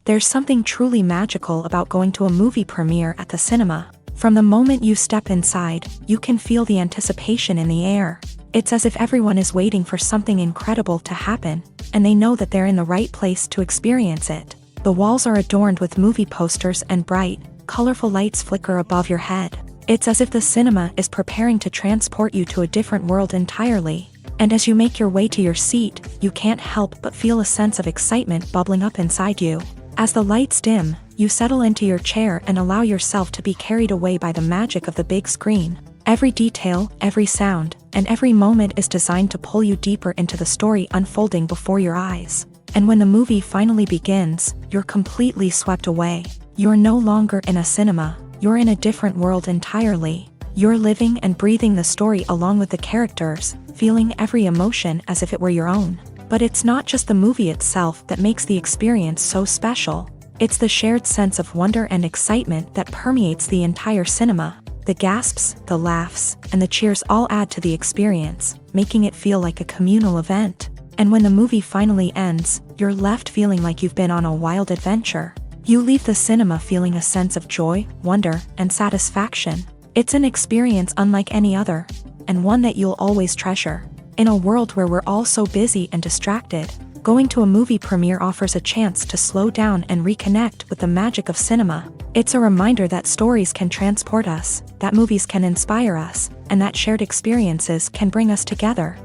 There's something truly magical about going to a movie premiere at the cinema. From the moment you step inside, you can feel the anticipation in the air. It's as if everyone is waiting for something incredible to happen, and they know that they're in the right place to experience it. The walls are adorned with movie posters and bright, colorful lights flicker above your head. It's as if the cinema is preparing to transport you to a different world entirely. And as you make your way to your seat, you can't help but feel a sense of excitement bubbling up inside you. As the lights dim, you settle into your chair and allow yourself to be carried away by the magic of the big screen. Every detail, every sound, and every moment is designed to pull you deeper into the story unfolding before your eyes. And when the movie finally begins, you're completely swept away. You're no longer in a cinema, you're in a different world entirely. You're living and breathing the story along with the characters, feeling every emotion as if it were your own. But it's not just the movie itself that makes the experience so special. It's the shared sense of wonder and excitement that permeates the entire cinema. The gasps, the laughs, and the cheers all add to the experience, making it feel like a communal event. And when the movie finally ends, you're left feeling like you've been on a wild adventure. You leave the cinema feeling a sense of joy, wonder, and satisfaction. It's an experience unlike any other, and one that you'll always treasure. In a world where we're all so busy and distracted, going to a movie premiere offers a chance to slow down and reconnect with the magic of cinema. It's a reminder that stories can transport us, that movies can inspire us, and that shared experiences can bring us together.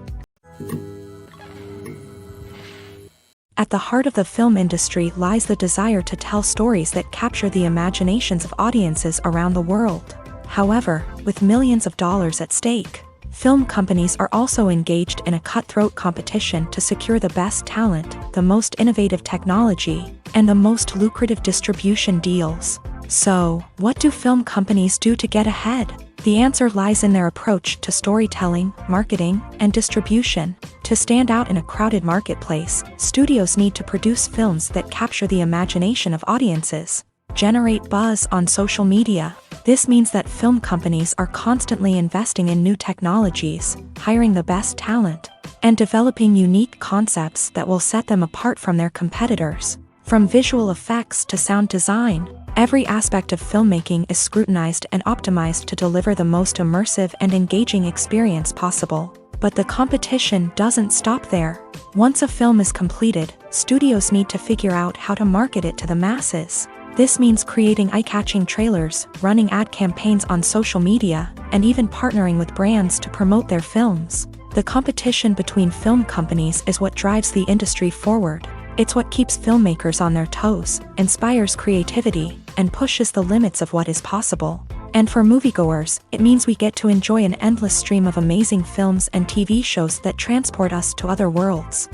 At the heart of the film industry lies the desire to tell stories that capture the imaginations of audiences around the world. However, with millions of dollars at stake, film companies are also engaged in a cutthroat competition to secure the best talent, the most innovative technology, and the most lucrative distribution deals. So, what do film companies do to get ahead? The answer lies in their approach to storytelling, marketing, and distribution. To stand out in a crowded marketplace, studios need to produce films that capture the imagination of audiences, generate buzz on social media. This means that film companies are constantly investing in new technologies, hiring the best talent, and developing unique concepts that will set them apart from their competitors. From visual effects to sound design, every aspect of filmmaking is scrutinized and optimized to deliver the most immersive and engaging experience possible. But the competition doesn't stop there. Once a film is completed, studios need to figure out how to market it to the masses. This means creating eye-catching trailers, running ad campaigns on social media, and even partnering with brands to promote their films. The competition between film companies is what drives the industry forward. It's what keeps filmmakers on their toes, inspires creativity, and pushes the limits of what is possible. And for moviegoers, it means we get to enjoy an endless stream of amazing films and TV shows that transport us to other worlds.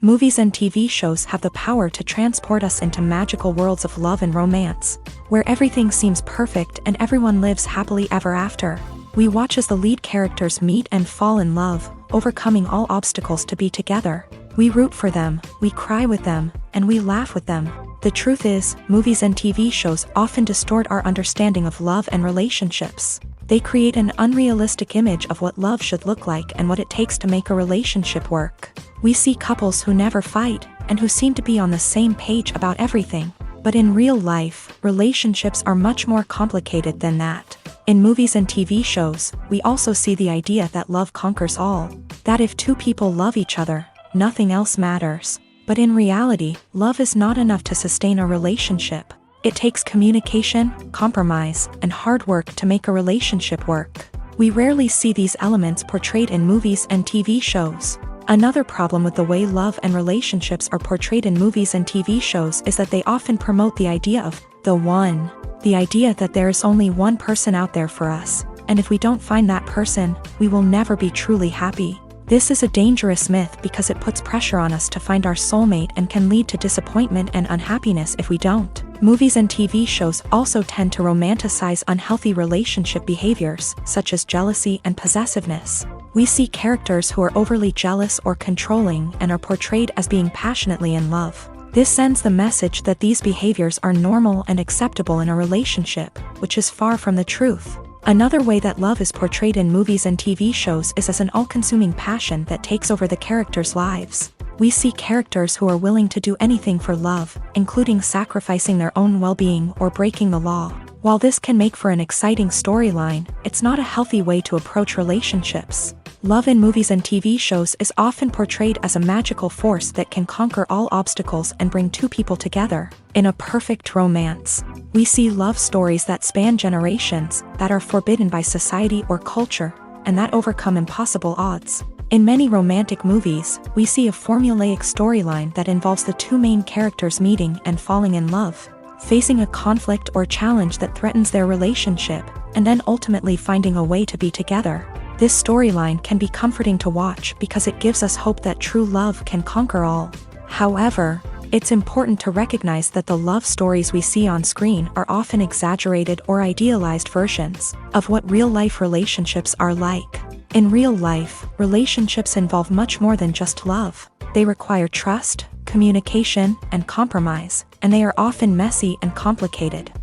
Movies and TV shows have the power to transport us into magical worlds of love and romance, where everything seems perfect and everyone lives happily ever after. We watch as the lead characters meet and fall in love, overcoming all obstacles to be together. We root for them, we cry with them, and we laugh with them. The truth is, movies and TV shows often distort our understanding of love and relationships. They create an unrealistic image of what love should look like and what it takes to make a relationship work. We see couples who never fight, and who seem to be on the same page about everything. But in real life, relationships are much more complicated than that. In movies and TV shows, we also see the idea that love conquers all. That if two people love each other, nothing else matters. But in reality, love is not enough to sustain a relationship. It takes communication, compromise, and hard work to make a relationship work. We rarely see these elements portrayed in movies and TV shows. Another problem with the way love and relationships are portrayed in movies and TV shows is that they often promote the idea of the one. The idea that there is only one person out there for us, and if we don't find that person, we will never be truly happy. This is a dangerous myth because it puts pressure on us to find our soulmate and can lead to disappointment and unhappiness if we don't. Movies and TV shows also tend to romanticize unhealthy relationship behaviors, such as jealousy and possessiveness. We see characters who are overly jealous or controlling and are portrayed as being passionately in love. This sends the message that these behaviors are normal and acceptable in a relationship, which is far from the truth. Another way that love is portrayed in movies and TV shows is as an all-consuming passion that takes over the characters' lives. We see characters who are willing to do anything for love, including sacrificing their own well-being or breaking the law. While this can make for an exciting storyline, it's not a healthy way to approach relationships. Love in movies and TV shows is often portrayed as a magical force that can conquer all obstacles and bring two people together. In a perfect romance, we see love stories that span generations, that are forbidden by society or culture, and that overcome impossible odds. In many romantic movies, we see a formulaic storyline that involves the two main characters meeting and falling in love, facing a conflict or challenge that threatens their relationship, and then ultimately finding a way to be together. This storyline can be comforting to watch because it gives us hope that true love can conquer all. However, it's important to recognize that the love stories we see on screen are often exaggerated or idealized versions of what real-life relationships are like. In real life, relationships involve much more than just love. They require trust, communication, and compromise, and they are often messy and complicated.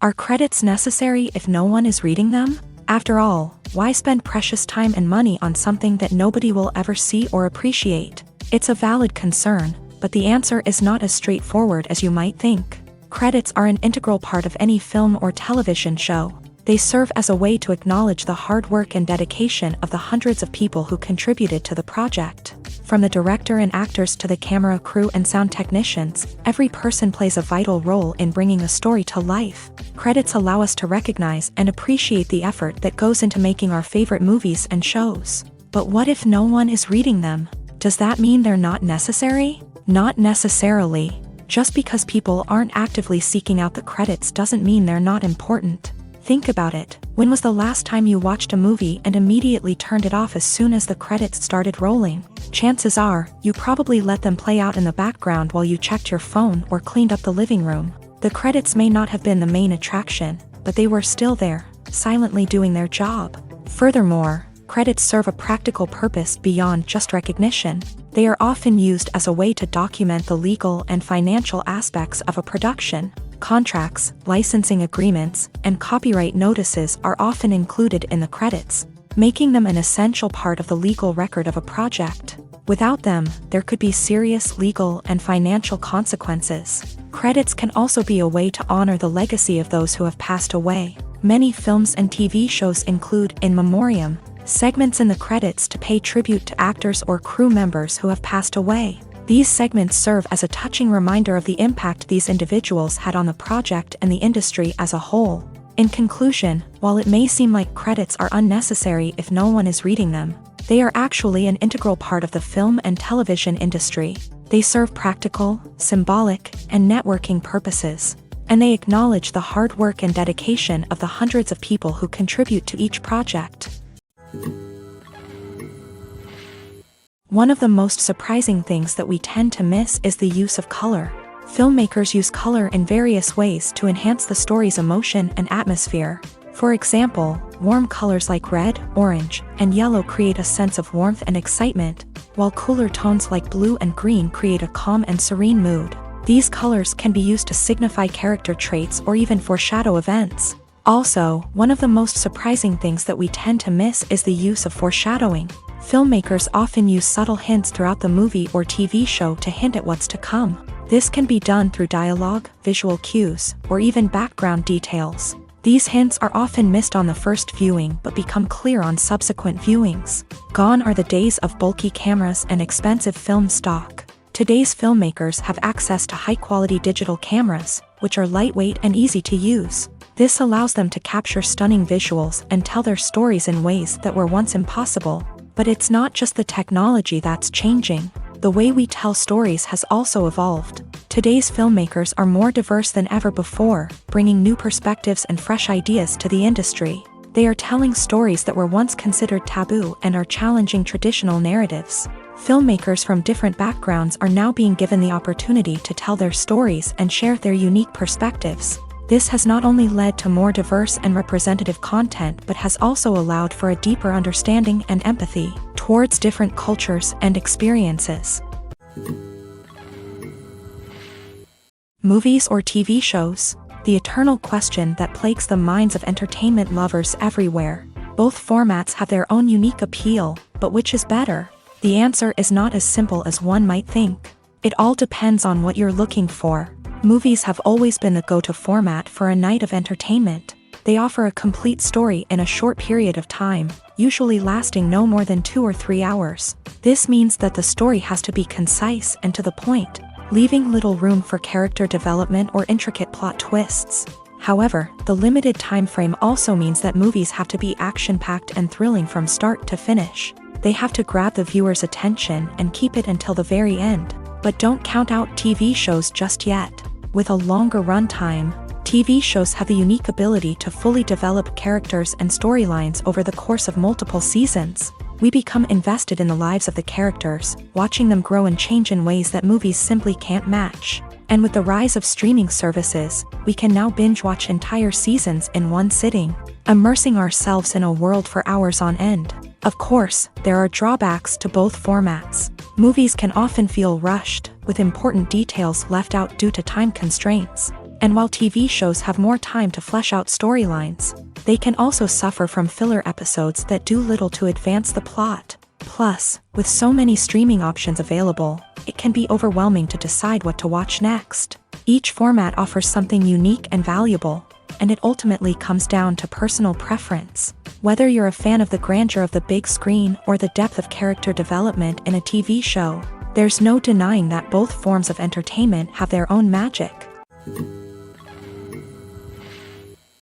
Are credits necessary if no one is reading them? After all, why spend precious time and money on something that nobody will ever see or appreciate? It's a valid concern, but the answer is not as straightforward as you might think. Credits are an integral part of any film or television show. They serve as a way to acknowledge the hard work and dedication of the hundreds of people who contributed to the project. From the director and actors to the camera crew and sound technicians, every person plays a vital role in bringing a story to life. Credits allow us to recognize and appreciate the effort that goes into making our favorite movies and shows. But what if no one is reading them? Does that mean they're not necessary? Not necessarily. Just because people aren't actively seeking out the credits doesn't mean they're not important. Think about it. When was the last time you watched a movie and immediately turned it off as soon as the credits started rolling? Chances are, you probably let them play out in the background while you checked your phone or cleaned up the living room. The credits may not have been the main attraction, but they were still there, silently doing their job. Furthermore, credits serve a practical purpose beyond just recognition. They are often used as a way to document the legal and financial aspects of a production. Contracts, licensing agreements, and copyright notices are often included in the credits, making them an essential part of the legal record of a project. Without them, there could be serious legal and financial consequences. Credits can also be a way to honor the legacy of those who have passed away. Many films and TV shows include in memoriam segments in the credits to pay tribute to actors or crew members who have passed away. These segments serve as a touching reminder of the impact these individuals had on the project and the industry as a whole. In conclusion, while it may seem like credits are unnecessary if no one is reading them, they are actually an integral part of the film and television industry. They serve practical, symbolic, and networking purposes, and they acknowledge the hard work and dedication of the hundreds of people who contribute to each project. One of the most surprising things that we tend to miss is the use of color. Filmmakers use color in various ways to enhance the story's emotion and atmosphere. For example, warm colors like red, orange, and yellow create a sense of warmth and excitement, while cooler tones like blue and green create a calm and serene mood. These colors can be used to signify character traits or even foreshadow events. Also, one of the most surprising things that we tend to miss is the use of foreshadowing. Filmmakers often use subtle hints throughout the movie or TV show to hint at what's to come. This can be done through dialogue, visual cues, or even background details. These hints are often missed on the first viewing but become clear on subsequent viewings. Gone are the days of bulky cameras and expensive film stock. Today's filmmakers have access to high-quality digital cameras, which are lightweight and easy to use. This allows them to capture stunning visuals and tell their stories in ways that were once impossible. But it's not just the technology that's changing. The way we tell stories has also evolved. Today's filmmakers are more diverse than ever before, bringing new perspectives and fresh ideas to the industry. They are telling stories that were once considered taboo and are challenging traditional narratives. Filmmakers from different backgrounds are now being given the opportunity to tell their stories and share their unique perspectives. This has not only led to more diverse and representative content but has also allowed for a deeper understanding and empathy towards different cultures and experiences. Movies or TV shows? The eternal question that plagues the minds of entertainment lovers everywhere. Both formats have their own unique appeal, but which is better? The answer is not as simple as one might think. It all depends on what you're looking for. Movies have always been the go-to format for a night of entertainment. They offer a complete story in a short period of time, usually lasting no more than 2 or 3 hours. This means that the story has to be concise and to the point, leaving little room for character development or intricate plot twists. However, the limited time frame also means that movies have to be action-packed and thrilling from start to finish. They have to grab the viewer's attention and keep it until the very end. But don't count out TV shows just yet. With a longer runtime, TV shows have the unique ability to fully develop characters and storylines over the course of multiple seasons. We become invested in the lives of the characters, watching them grow and change in ways that movies simply can't match. And with the rise of streaming services, we can now binge-watch entire seasons in one sitting, immersing ourselves in a world for hours on end. Of course, there are drawbacks to both formats. Movies can often feel rushed, with important details left out due to time constraints. And while TV shows have more time to flesh out storylines, they can also suffer from filler episodes that do little to advance the plot. Plus, with so many streaming options available, it can be overwhelming to decide what to watch next. Each format offers something unique and valuable, and it ultimately comes down to personal preference. Whether you're a fan of the grandeur of the big screen or the depth of character development in a TV show, there's no denying that both forms of entertainment have their own magic.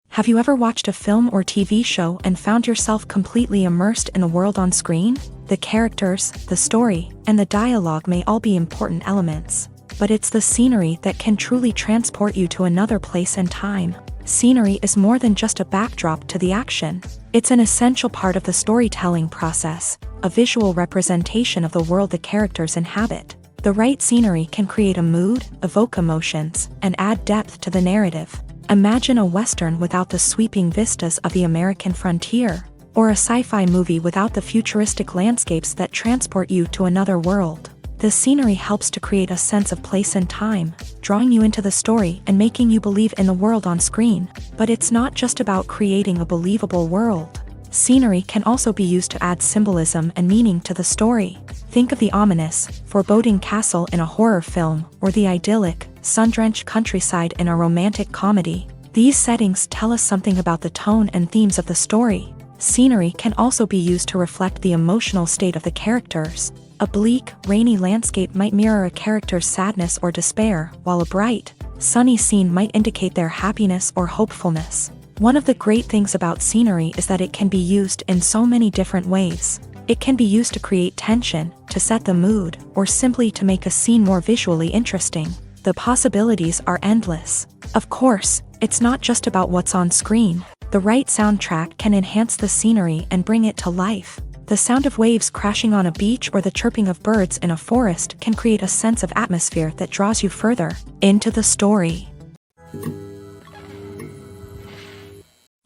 Have you ever watched a film or TV show and found yourself completely immersed in the world on screen? The characters, the story, and the dialogue may all be important elements, but it's the scenery that can truly transport you to another place and time. Scenery is more than just a backdrop to the action. It's an essential part of the storytelling process, a visual representation of the world the characters inhabit. The right scenery can create a mood, evoke emotions, and add depth to the narrative. Imagine a Western without the sweeping vistas of the American frontier, or a sci-fi movie without the futuristic landscapes that transport you to another world. The scenery helps to create a sense of place and time, drawing you into the story and making you believe in the world on screen. But it's not just about creating a believable world. Scenery can also be used to add symbolism and meaning to the story. Think of the ominous, foreboding castle in a horror film, or the idyllic, sun-drenched countryside in a romantic comedy. These settings tell us something about the tone and themes of the story. Scenery can also be used to reflect the emotional state of the characters. A bleak, rainy landscape might mirror a character's sadness or despair, while a bright, sunny scene might indicate their happiness or hopefulness. One of the great things about scenery is that it can be used in so many different ways. It can be used to create tension, to set the mood, or simply to make a scene more visually interesting. The possibilities are endless. Of course, it's not just about what's on screen. The right soundtrack can enhance the scenery and bring it to life. The sound of waves crashing on a beach or the chirping of birds in a forest can create a sense of atmosphere that draws you further into the story.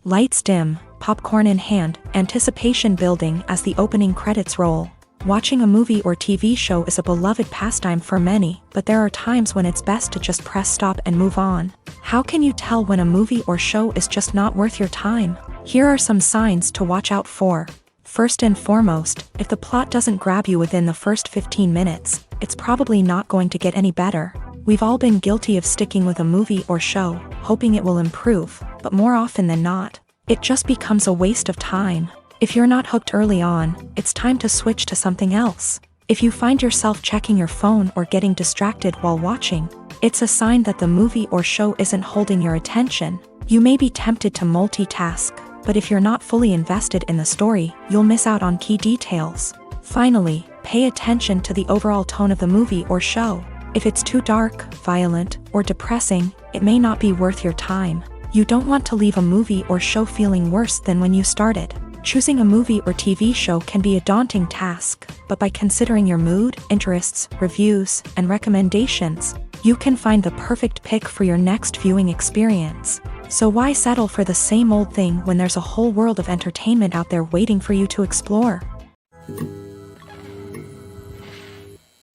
Lights dim, popcorn in hand, anticipation building as the opening credits roll. Watching a movie or TV show is a beloved pastime for many, but there are times when it's best to just press stop and move on. How can you tell when a movie or show is just not worth your time? Here are some signs to watch out for. First and foremost, if the plot doesn't grab you within the first 15 minutes, it's probably not going to get any better. We've all been guilty of sticking with a movie or show, hoping it will improve, but more often than not, it just becomes a waste of time. If you're not hooked early on, it's time to switch to something else. If you find yourself checking your phone or getting distracted while watching, it's a sign that the movie or show isn't holding your attention. You may be tempted to multitask, but if you're not fully invested in the story, you'll miss out on key details. Finally, pay attention to the overall tone of the movie or show. If it's too dark, violent, or depressing, it may not be worth your time. You don't want to leave a movie or show feeling worse than when you started. Choosing a movie or TV show can be a daunting task, but by considering your mood, interests, reviews, and recommendations, you can find the perfect pick for your next viewing experience. So why settle for the same old thing when there's a whole world of entertainment out there waiting for you to explore?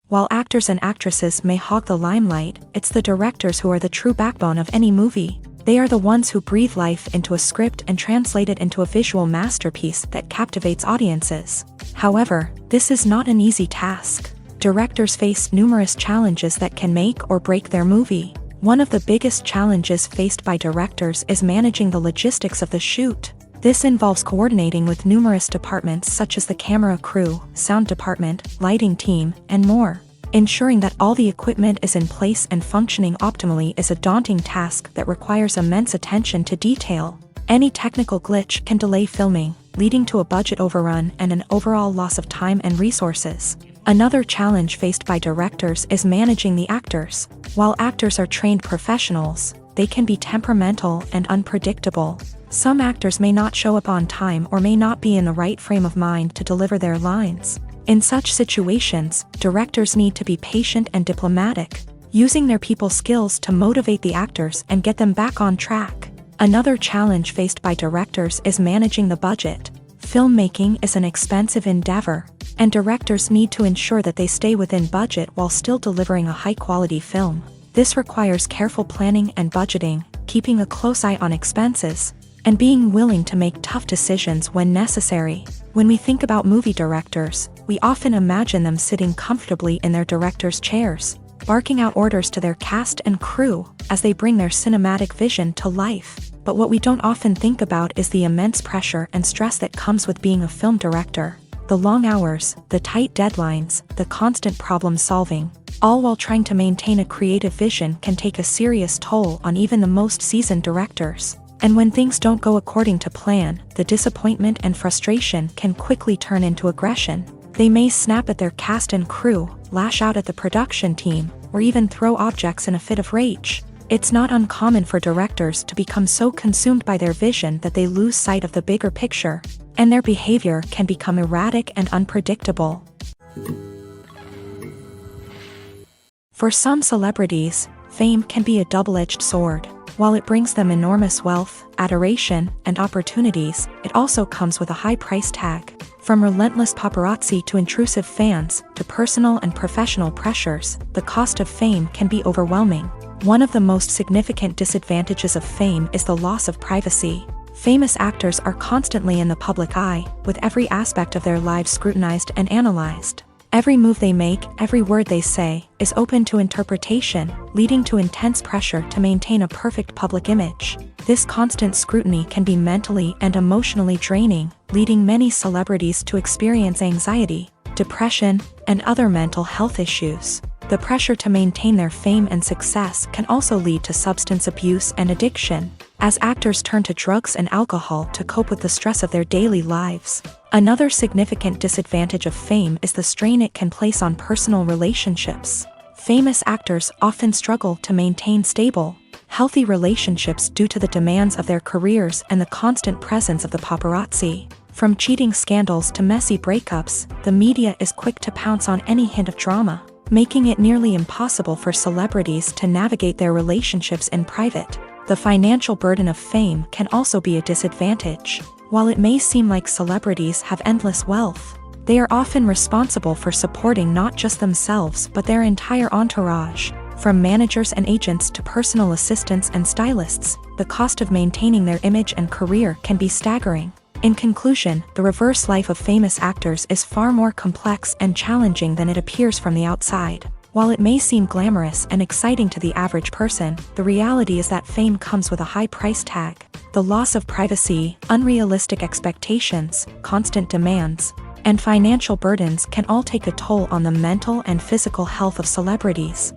While actors and actresses may hog the limelight, it's the directors who are the true backbone of any movie. They are the ones who breathe life into a script and translate it into a visual masterpiece that captivates audiences. However, this is not an easy task. Directors face numerous challenges that can make or break their movie. One of the biggest challenges faced by directors is managing the logistics of the shoot. This involves coordinating with numerous departments such as the camera crew, sound department, lighting team, and more. Ensuring that all the equipment is in place and functioning optimally is a daunting task that requires immense attention to detail. Any technical glitch can delay filming, leading to a budget overrun and an overall loss of time and resources. Another challenge faced by directors is managing the actors. While actors are trained professionals, they can be temperamental and unpredictable. Some actors may not show up on time or may not be in the right frame of mind to deliver their lines. In such situations, directors need to be patient and diplomatic, using their people skills to motivate the actors and get them back on track. Another challenge faced by directors is managing the budget. Filmmaking is an expensive endeavor, and directors need to ensure that they stay within budget while still delivering a high-quality film. This requires careful planning and budgeting, keeping a close eye on expenses, and being willing to make tough decisions when necessary. When we think about movie directors, we often imagine them sitting comfortably in their director's chairs, barking out orders to their cast and crew as they bring their cinematic vision to life. But what we don't often think about is the immense pressure and stress that comes with being a film director. The long hours, the tight deadlines, the constant problem solving, all while trying to maintain a creative vision can take a serious toll on even the most seasoned directors. And when things don't go according to plan, the disappointment and frustration can quickly turn into aggression. They may snap at their cast and crew, lash out at the production team, or even throw objects in a fit of rage. It's not uncommon for directors to become so consumed by their vision that they lose sight of the bigger picture, and their behavior can become erratic and unpredictable. For some celebrities, fame can be a double-edged sword. While it brings them enormous wealth, adoration, and opportunities, it also comes with a high price tag. From relentless paparazzi to intrusive fans, to personal and professional pressures, the cost of fame can be overwhelming. One of the most significant disadvantages of fame is the loss of privacy. Famous actors are constantly in the public eye, with every aspect of their lives scrutinized and analyzed. Every move they make, every word they say, is open to interpretation, leading to intense pressure to maintain a perfect public image. This constant scrutiny can be mentally and emotionally draining, leading many celebrities to experience anxiety, depression, and other mental health issues. The pressure to maintain their fame and success can also lead to substance abuse and addiction, as actors turn to drugs and alcohol to cope with the stress of their daily lives. Another significant disadvantage of fame is the strain it can place on personal relationships. Famous actors often struggle to maintain stable, healthy relationships due to the demands of their careers and the constant presence of the paparazzi. From cheating scandals to messy breakups, the media is quick to pounce on any hint of drama, making it nearly impossible for celebrities to navigate their relationships in private. The financial burden of fame can also be a disadvantage. While it may seem like celebrities have endless wealth, they are often responsible for supporting not just themselves but their entire entourage. From managers and agents to personal assistants and stylists, the cost of maintaining their image and career can be staggering. In conclusion, the reverse life of famous actors is far more complex and challenging than it appears from the outside. While it may seem glamorous and exciting to the average person, the reality is that fame comes with a high price tag. The loss of privacy, unrealistic expectations, constant demands, and financial burdens can all take a toll on the mental and physical health of celebrities.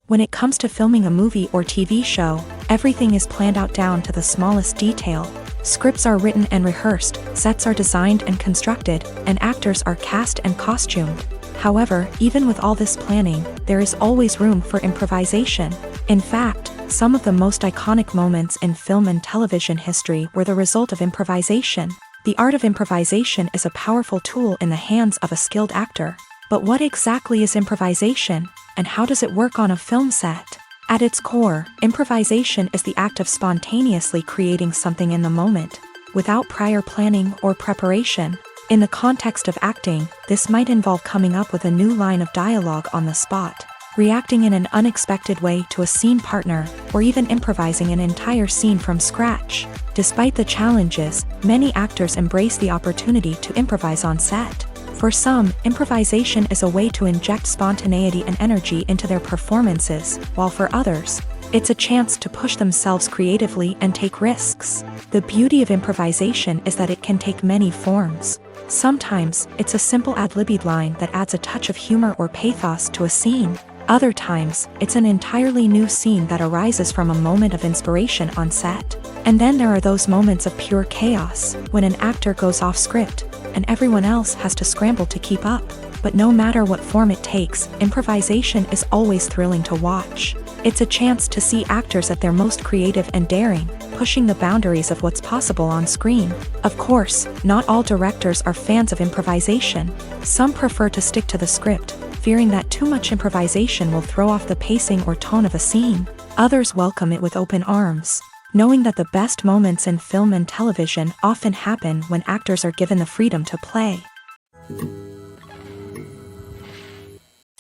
When it comes to filming a movie or TV show, everything is planned out down to the smallest detail. Scripts are written and rehearsed, sets are designed and constructed, and actors are cast and costumed. However, even with all this planning, there is always room for improvisation. In fact, some of the most iconic moments in film and television history were the result of improvisation. The art of improvisation is a powerful tool in the hands of a skilled actor. But what exactly is improvisation, and how does it work on a film set? At its core, improvisation is the act of spontaneously creating something in the moment, without prior planning or preparation. In the context of acting, this might involve coming up with a new line of dialogue on the spot, reacting in an unexpected way to a scene partner, or even improvising an entire scene from scratch. Despite the challenges, many actors embrace the opportunity to improvise on set. For some, improvisation is a way to inject spontaneity and energy into their performances, while for others, it's a chance to push themselves creatively and take risks. The beauty of improvisation is that it can take many forms. Sometimes, it's a simple ad-libbed line that adds a touch of humor or pathos to a scene. Other times, it's an entirely new scene that arises from a moment of inspiration on set. And then there are those moments of pure chaos, when an actor goes off script, and everyone else has to scramble to keep up. But no matter what form it takes, improvisation is always thrilling to watch. It's a chance to see actors at their most creative and daring, pushing the boundaries of what's possible on screen. Of course, not all directors are fans of improvisation. Some prefer to stick to the script, fearing that too much improvisation will throw off the pacing or tone of a scene. Others welcome it with open arms, knowing that the best moments in film and television often happen when actors are given the freedom to play.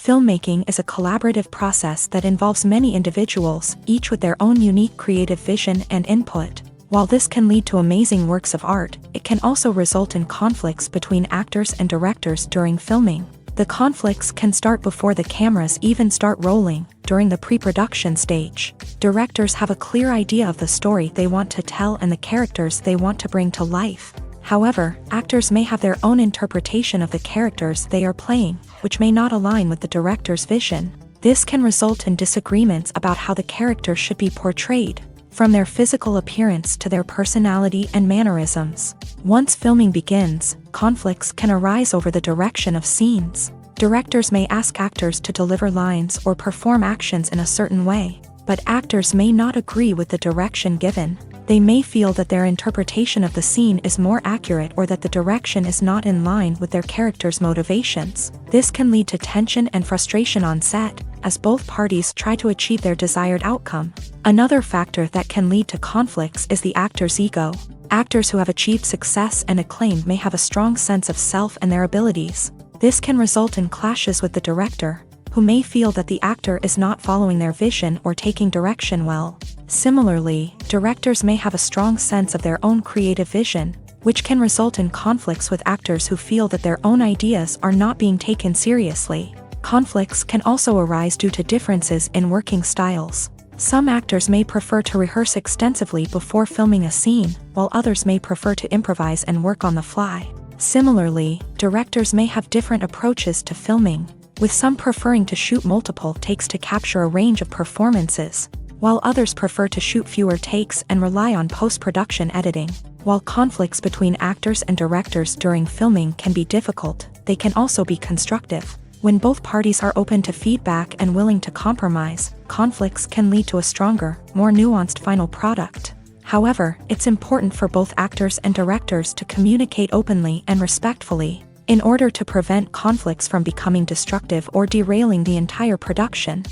Filmmaking is a collaborative process that involves many individuals, each with their own unique creative vision and input. While this can lead to amazing works of art, it can also result in conflicts between actors and directors during filming. The conflicts can start before the cameras even start rolling, during the pre-production stage. Directors have a clear idea of the story they want to tell and the characters they want to bring to life. However, actors may have their own interpretation of the characters they are playing, which may not align with the director's vision. This can result in disagreements about how the character should be portrayed, from their physical appearance to their personality and mannerisms. Once filming begins, conflicts can arise over the direction of scenes. Directors may ask actors to deliver lines or perform actions in a certain way, but actors may not agree with the direction given. They may feel that their interpretation of the scene is more accurate or that the direction is not in line with their character's motivations. This can lead to tension and frustration on set, as both parties try to achieve their desired outcome. Another factor that can lead to conflicts is the actor's ego. Actors who have achieved success and acclaim may have a strong sense of self and their abilities. This can result in clashes with the director, who may feel that the actor is not following their vision or taking direction well. Similarly, directors may have a strong sense of their own creative vision, which can result in conflicts with actors who feel that their own ideas are not being taken seriously. Conflicts can also arise due to differences in working styles. Some actors may prefer to rehearse extensively before filming a scene, while others may prefer to improvise and work on the fly. Similarly, directors may have different approaches to filming, with some preferring to shoot multiple takes to capture a range of performances, while others prefer to shoot fewer takes and rely on post-production editing. While conflicts between actors and directors during filming can be difficult, they can also be constructive. When both parties are open to feedback and willing to compromise, conflicts can lead to a stronger, more nuanced final product. However, it's important for both actors and directors to communicate openly and respectfully, in order to prevent conflicts from becoming destructive or derailing the entire production.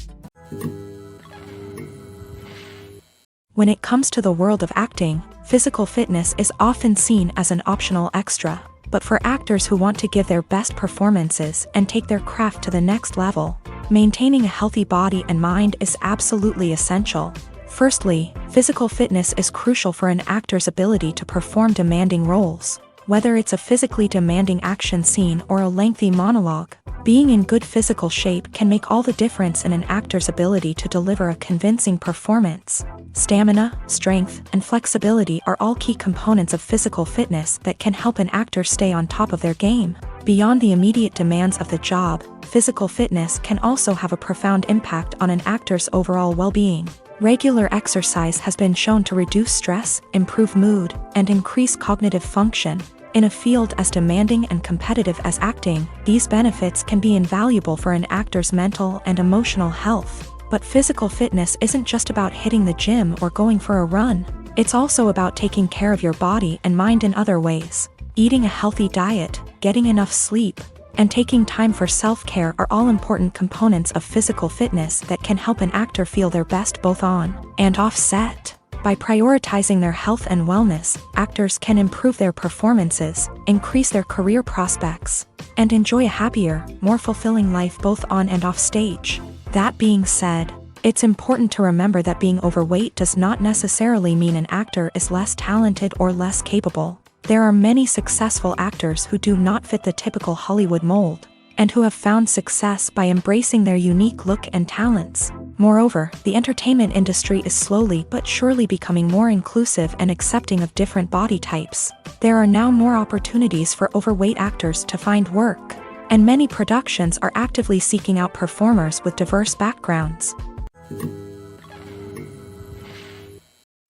When it comes to the world of acting, physical fitness is often seen as an optional extra. But for actors who want to give their best performances and take their craft to the next level, maintaining a healthy body and mind is absolutely essential. Firstly, physical fitness is crucial for an actor's ability to perform demanding roles. Whether it's a physically demanding action scene or a lengthy monologue, being in good physical shape can make all the difference in an actor's ability to deliver a convincing performance. Stamina, strength, and flexibility are all key components of physical fitness that can help an actor stay on top of their game. Beyond the immediate demands of the job, physical fitness can also have a profound impact on an actor's overall well-being. Regular exercise has been shown to reduce stress, improve mood, and increase cognitive function. In a field as demanding and competitive as acting, these benefits can be invaluable for an actor's mental and emotional health. But physical fitness isn't just about hitting the gym or going for a run. It's also about taking care of your body and mind in other ways. Eating a healthy diet, getting enough sleep, and taking time for self-care are all important components of physical fitness that can help an actor feel their best both on and off set. By prioritizing their health and wellness, actors can improve their performances, increase their career prospects, and enjoy a happier, more fulfilling life both on and off stage. That being said, it's important to remember that being overweight does not necessarily mean an actor is less talented or less capable. There are many successful actors who do not fit the typical Hollywood mold, and who have found success by embracing their unique look and talents. Moreover, the entertainment industry is slowly but surely becoming more inclusive and accepting of different body types. There are now more opportunities for overweight actors to find work, and many productions are actively seeking out performers with diverse backgrounds.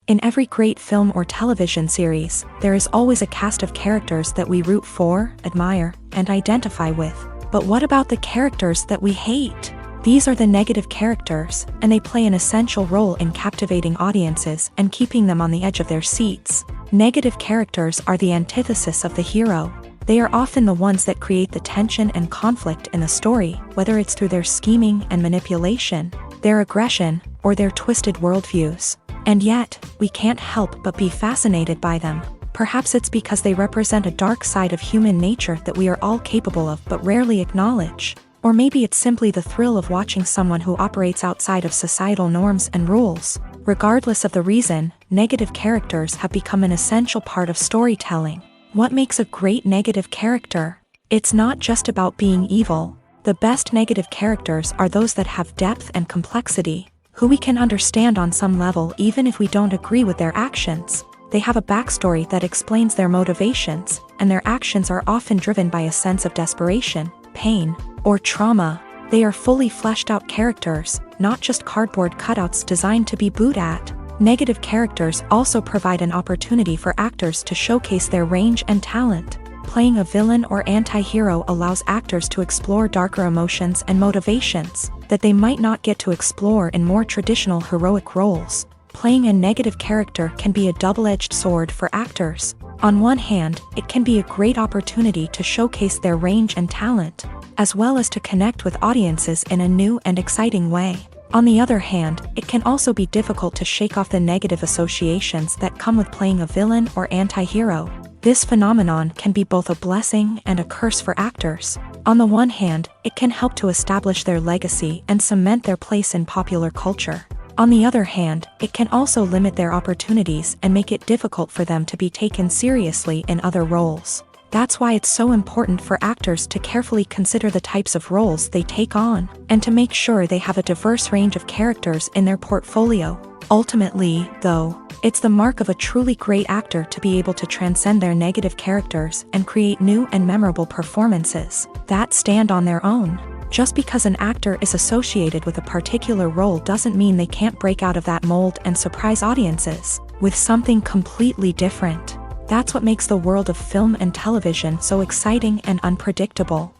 In every great film or television series, there is always a cast of characters that we root for, admire, and identify with. But what about the characters that we hate? These are the negative characters, and they play an essential role in captivating audiences and keeping them on the edge of their seats. Negative characters are the antithesis of the hero. They are often the ones that create the tension and conflict in the story, whether it's through their scheming and manipulation, their aggression, or their twisted worldviews. And yet, we can't help but be fascinated by them. Perhaps it's because they represent a dark side of human nature that we are all capable of but rarely acknowledge. Or maybe it's simply the thrill of watching someone who operates outside of societal norms and rules. Regardless of the reason, negative characters have become an essential part of storytelling. What makes a great negative character? It's not just about being evil. The best negative characters are those that have depth and complexity, who we can understand on some level even if we don't agree with their actions. They have a backstory that explains their motivations, and their actions are often driven by a sense of desperation, pain, or trauma. They are fully fleshed out characters, not just cardboard cutouts designed to be booed at. Negative characters also provide an opportunity for actors to showcase their range and talent. Playing a villain or anti-hero allows actors to explore darker emotions and motivations that they might not get to explore in more traditional heroic roles. Playing a negative character can be a double-edged sword for actors. On one hand, it can be a great opportunity to showcase their range and talent, as well as to connect with audiences in a new and exciting way. On the other hand, it can also be difficult to shake off the negative associations that come with playing a villain or anti-hero. This phenomenon can be both a blessing and a curse for actors. On the one hand, it can help to establish their legacy and cement their place in popular culture. On the other hand, it can also limit their opportunities and make it difficult for them to be taken seriously in other roles. That's why it's so important for actors to carefully consider the types of roles they take on, and to make sure they have a diverse range of characters in their portfolio. Ultimately, though, it's the mark of a truly great actor to be able to transcend their negative characters and create new and memorable performances that stand on their own. Just because an actor is associated with a particular role doesn't mean they can't break out of that mold and surprise audiences with something completely different. That's what makes the world of film and television so exciting and unpredictable.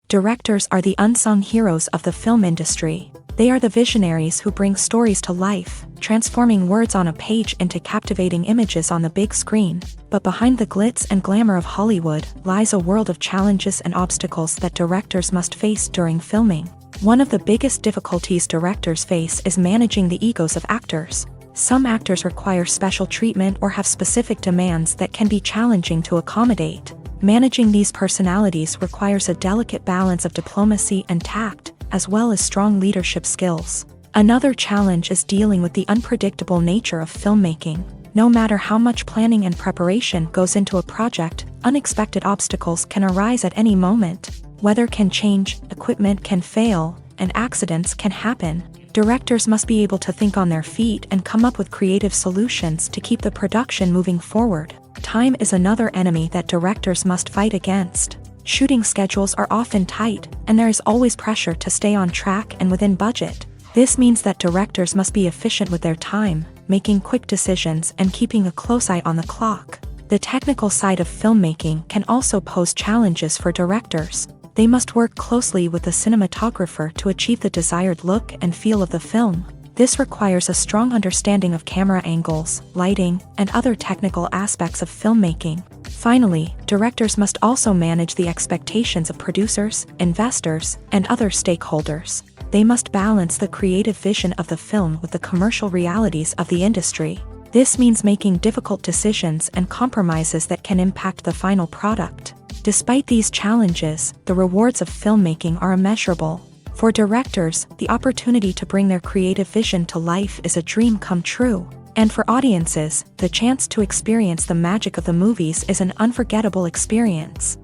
Directors are the unsung heroes of the film industry. They are the visionaries who bring stories to life, transforming words on a page into captivating images on the big screen. But behind the glitz and glamour of Hollywood lies a world of challenges and obstacles that directors must face during filming. One of the biggest difficulties directors face is managing the egos of actors. Some actors require special treatment or have specific demands that can be challenging to accommodate. Managing these personalities requires a delicate balance of diplomacy and tact, as well as strong leadership skills. Another challenge is dealing with the unpredictable nature of filmmaking. No matter how much planning and preparation goes into a project, unexpected obstacles can arise at any moment. Weather can change, equipment can fail, and accidents can happen. Directors must be able to think on their feet and come up with creative solutions to keep the production moving forward. Time is another enemy that directors must fight against. Shooting schedules are often tight, and there is always pressure to stay on track and within budget. This means that directors must be efficient with their time, making quick decisions and keeping a close eye on the clock. The technical side of filmmaking can also pose challenges for directors. They must work closely with the cinematographer to achieve the desired look and feel of the film. This requires a strong understanding of camera angles, lighting, and other technical aspects of filmmaking. Finally, directors must also manage the expectations of producers, investors, and other stakeholders. They must balance the creative vision of the film with the commercial realities of the industry. This means making difficult decisions and compromises that can impact the final product. Despite these challenges, the rewards of filmmaking are immeasurable. For directors, the opportunity to bring their creative vision to life is a dream come true. And for audiences, the chance to experience the magic of the movies is an unforgettable experience.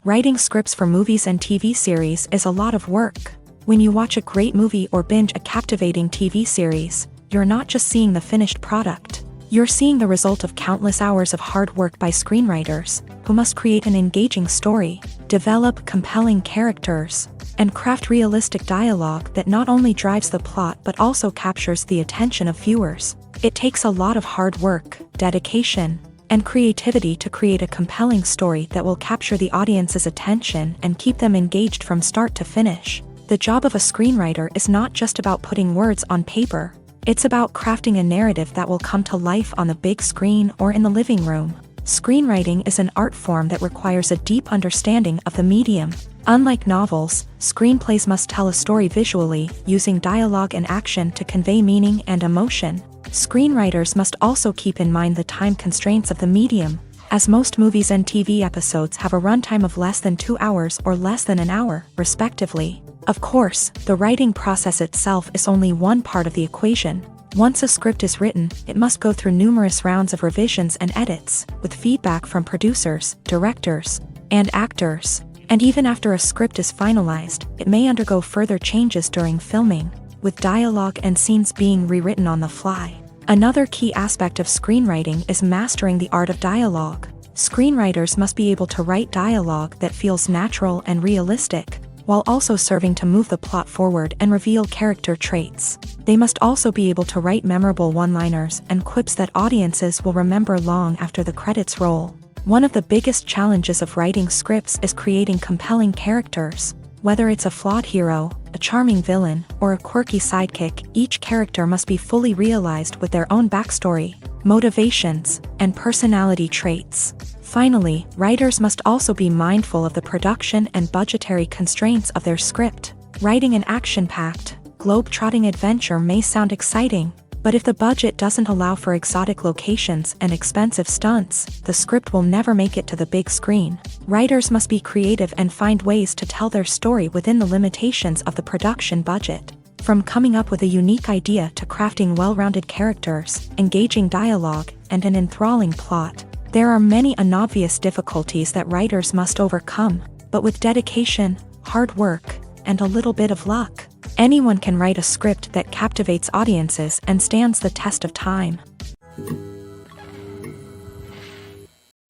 Writing scripts for movies and TV series is a lot of work. When you watch a great movie or binge a captivating TV series, you're not just seeing the finished product. You're seeing the result of countless hours of hard work by screenwriters, who must create an engaging story, develop compelling characters, and craft realistic dialogue that not only drives the plot but also captures the attention of viewers. It takes a lot of hard work, dedication, and creativity to create a compelling story that will capture the audience's attention and keep them engaged from start to finish. The job of a screenwriter is not just about putting words on paper. It's about crafting a narrative that will come to life on the big screen or in the living room. Screenwriting is an art form that requires a deep understanding of the medium. Unlike novels, screenplays must tell a story visually, using dialogue and action to convey meaning and emotion. Screenwriters must also keep in mind the time constraints of the medium, as most movies and TV episodes have a runtime of less than 2 hours or less than an hour, respectively. Of course, the writing process itself is only one part of the equation. Once a script is written, it must go through numerous rounds of revisions and edits, with feedback from producers, directors, and actors. And even after a script is finalized, it may undergo further changes during filming, with dialogue and scenes being rewritten on the fly. Another key aspect of screenwriting is mastering the art of dialogue. Screenwriters must be able to write dialogue that feels natural and realistic, while also serving to move the plot forward and reveal character traits. They must also be able to write memorable one-liners and quips that audiences will remember long after the credits roll. One of the biggest challenges of writing scripts is creating compelling characters. Whether it's a flawed hero, a charming villain, or a quirky sidekick, each character must be fully realized with their own backstory, motivations, and personality traits. Finally, writers must also be mindful of the production and budgetary constraints of their script. Writing an action-packed, globe-trotting adventure may sound exciting, but if the budget doesn't allow for exotic locations and expensive stunts, the script will never make it to the big screen. Writers must be creative and find ways to tell their story within the limitations of the production budget. From coming up with a unique idea to crafting well-rounded characters, engaging dialogue, and an enthralling plot, there are many unobvious difficulties that writers must overcome, but with dedication, hard work, and a little bit of luck, anyone can write a script that captivates audiences and stands the test of time.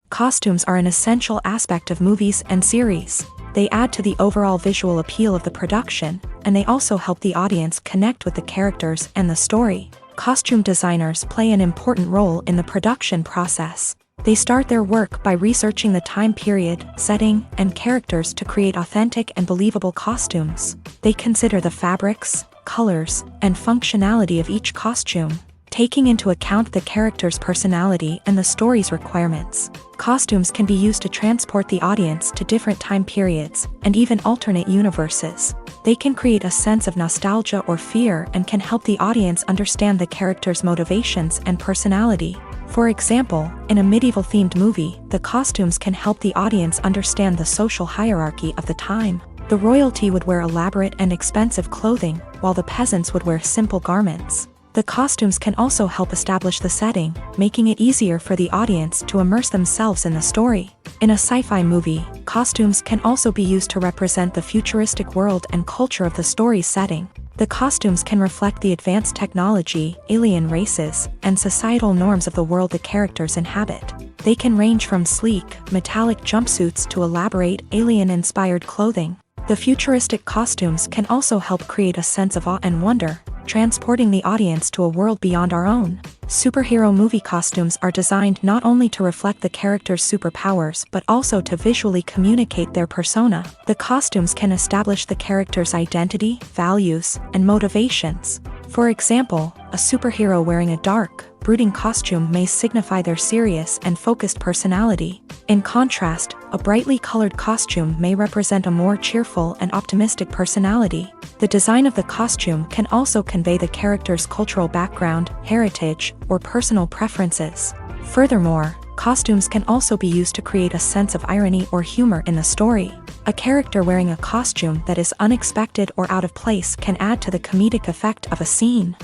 Costumes are an essential aspect of movies and series. They add to the overall visual appeal of the production, and they also help the audience connect with the characters and the story. Costume designers play an important role in the production process. They start their work by researching the time period, setting, and characters to create authentic and believable costumes. They consider the fabrics, colors, and functionality of each costume, taking into account the character's personality and the story's requirements. Costumes can be used to transport the audience to different time periods and even alternate universes. They can create a sense of nostalgia or fear and can help the audience understand the character's motivations and personality. For example, in a medieval-themed movie, the costumes can help the audience understand the social hierarchy of the time. The royalty would wear elaborate and expensive clothing, while the peasants would wear simple garments. The costumes can also help establish the setting, making it easier for the audience to immerse themselves in the story. In a sci-fi movie, costumes can also be used to represent the futuristic world and culture of the story's setting. The costumes can reflect the advanced technology, alien races, and societal norms of the world the characters inhabit. They can range from sleek, metallic jumpsuits to elaborate, alien-inspired clothing. The futuristic costumes can also help create a sense of awe and wonder, transporting the audience to a world beyond our own. Superhero movie costumes are designed not only to reflect the character's superpowers but also to visually communicate their persona. The costumes can establish the character's identity, values, and motivations. For example, a superhero wearing a dark, brooding costume may signify their serious and focused personality. In contrast, a brightly colored costume may represent a more cheerful and optimistic personality. The design of the costume can also convey the character's cultural background, heritage, or personal preferences. Furthermore, costumes can also be used to create a sense of irony or humor in the story. A character wearing a costume that is unexpected or out of place can add to the comedic effect of a scene.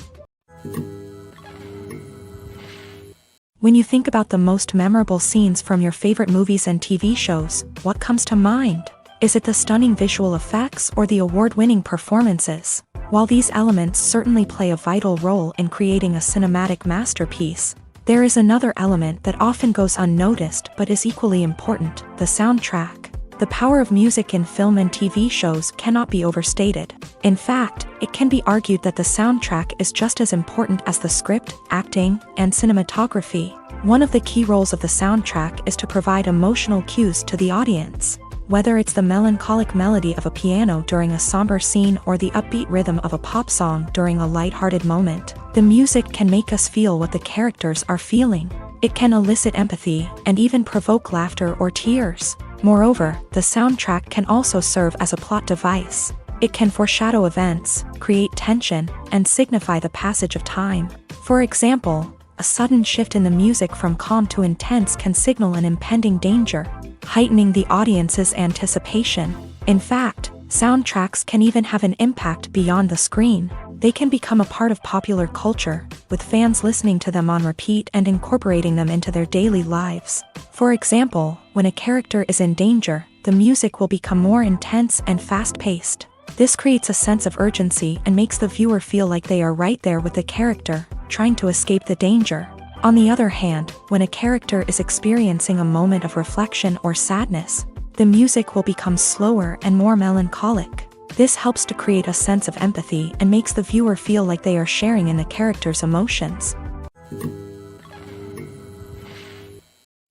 When you think about the most memorable scenes from your favorite movies and TV shows, what comes to mind? Is it the stunning visual effects or the award-winning performances? While these elements certainly play a vital role in creating a cinematic masterpiece, there is another element that often goes unnoticed but is equally important: the soundtrack. The power of music in film and TV shows cannot be overstated. In fact, it can be argued that the soundtrack is just as important as the script, acting, and cinematography. One of the key roles of the soundtrack is to provide emotional cues to the audience. Whether it's the melancholic melody of a piano during a somber scene or the upbeat rhythm of a pop song during a lighthearted moment, the music can make us feel what the characters are feeling. It can elicit empathy and even provoke laughter or tears. Moreover, the soundtrack can also serve as a plot device. It can foreshadow events, create tension, and signify the passage of time. For example, a sudden shift in the music from calm to intense can signal an impending danger, heightening the audience's anticipation. In fact, soundtracks can even have an impact beyond the screen. They can become a part of popular culture, with fans listening to them on repeat and incorporating them into their daily lives. For example, when a character is in danger, the music will become more intense and fast-paced. This creates a sense of urgency and makes the viewer feel like they are right there with the character, trying to escape the danger. On the other hand, when a character is experiencing a moment of reflection or sadness, the music will become slower and more melancholic. This helps to create a sense of empathy and makes the viewer feel like they are sharing in the character's emotions.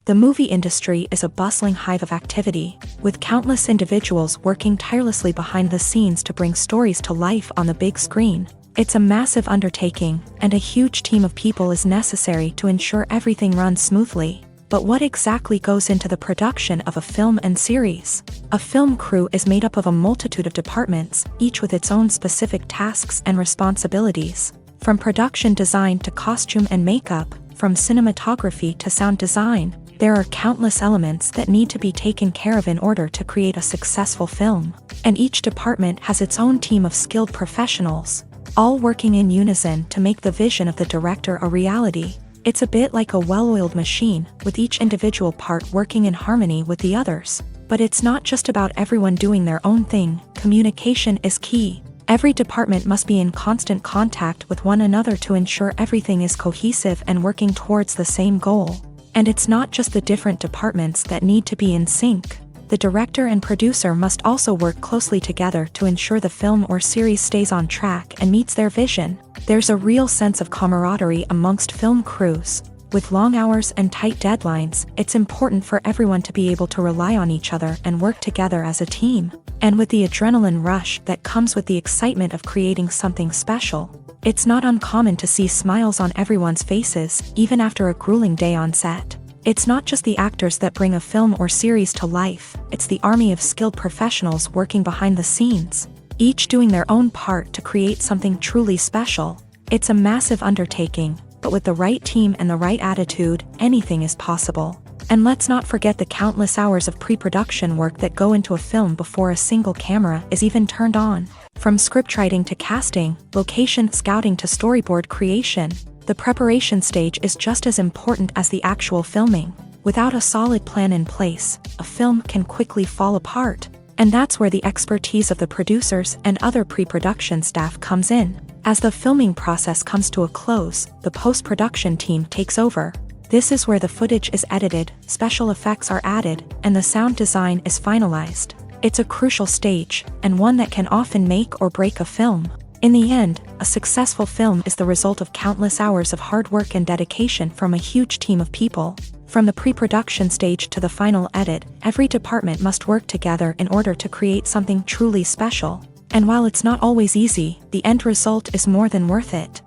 The movie industry is a bustling hive of activity, with countless individuals working tirelessly behind the scenes to bring stories to life on the big screen. It's a massive undertaking, and a huge team of people is necessary to ensure everything runs smoothly. But what exactly goes into the production of a film and series? A film crew is made up of a multitude of departments, each with its own specific tasks and responsibilities. From production design to costume and makeup, from cinematography to sound design, there are countless elements that need to be taken care of in order to create a successful film. And each department has its own team of skilled professionals, all working in unison to make the vision of the director a reality. It's a bit like a well-oiled machine, with each individual part working in harmony with the others. But it's not just about everyone doing their own thing. Communication is key. Every department must be in constant contact with one another to ensure everything is cohesive and working towards the same goal. And it's not just the different departments that need to be in sync. The director and producer must also work closely together to ensure the film or series stays on track and meets their vision. There's a real sense of camaraderie amongst film crews. With long hours and tight deadlines, it's important for everyone to be able to rely on each other and work together as a team. And with the adrenaline rush that comes with the excitement of creating something special, it's not uncommon to see smiles on everyone's faces, even after a grueling day on set. It's not just the actors that bring a film or series to life, it's the army of skilled professionals working behind the scenes, each doing their own part to create something truly special. It's a massive undertaking, but with the right team and the right attitude, anything is possible. And let's not forget the countless hours of pre-production work that go into a film before a single camera is even turned on. From scriptwriting to casting, location scouting to storyboard creation, the preparation stage is just as important as the actual filming. Without a solid plan in place, a film can quickly fall apart. And that's where the expertise of the producers and other pre-production staff comes in. As the filming process comes to a close, the post-production team takes over. This is where the footage is edited, special effects are added, and the sound design is finalized. It's a crucial stage, and one that can often make or break a film. In the end, a successful film is the result of countless hours of hard work and dedication from a huge team of people. From the pre-production stage to the final edit, every department must work together in order to create something truly special. And while it's not always easy, the end result is more than worth it.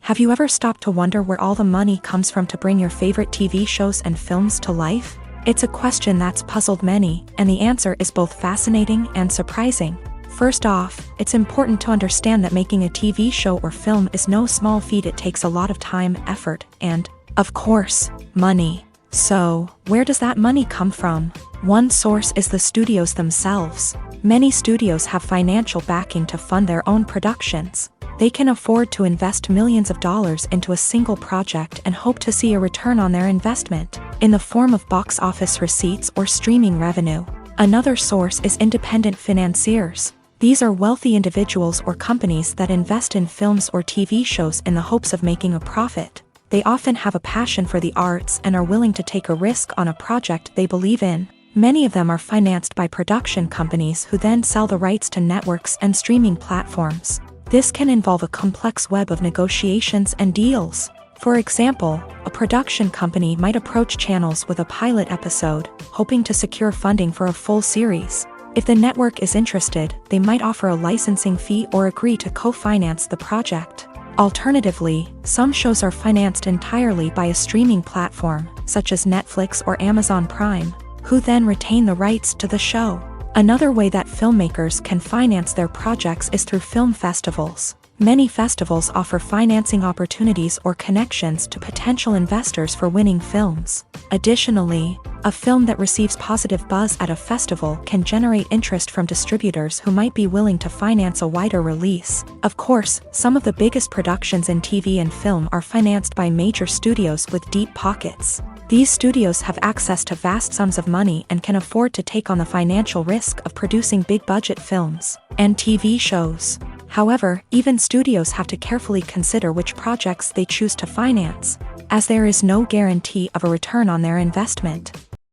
Have you ever stopped to wonder where all the money comes from to bring your favorite TV shows and films to life? It's a question that's puzzled many, and the answer is both fascinating and surprising. First off, it's important to understand that making a TV show or film is no small feat. It takes a lot of time, effort, and, of course, money. So, where does that money come from? One source is the studios themselves. Many studios have financial backing to fund their own productions. They can afford to invest millions of dollars into a single project and hope to see a return on their investment, in the form of box office receipts or streaming revenue. Another source is independent financiers. These are wealthy individuals or companies that invest in films or TV shows in the hopes of making a profit. They often have a passion for the arts and are willing to take a risk on a project they believe in. Many of them are financed by production companies who then sell the rights to networks and streaming platforms. This can involve a complex web of negotiations and deals. For example, a production company might approach channels with a pilot episode, hoping to secure funding for a full series. If the network is interested, they might offer a licensing fee or agree to co-finance the project. Alternatively, some shows are financed entirely by a streaming platform, such as Netflix or Amazon Prime, who then retain the rights to the show. Another way that filmmakers can finance their projects is through film festivals. Many festivals offer financing opportunities or connections to potential investors for winning films. Additionally, a film that receives positive buzz at a festival can generate interest from distributors who might be willing to finance a wider release. Of course, some of the biggest productions in TV and film are financed by major studios with deep pockets. These studios have access to vast sums of money and can afford to take on the financial risk of producing big-budget films and TV shows. However, even studios have to carefully consider which projects they choose to finance, as there is no guarantee of a return on their investment.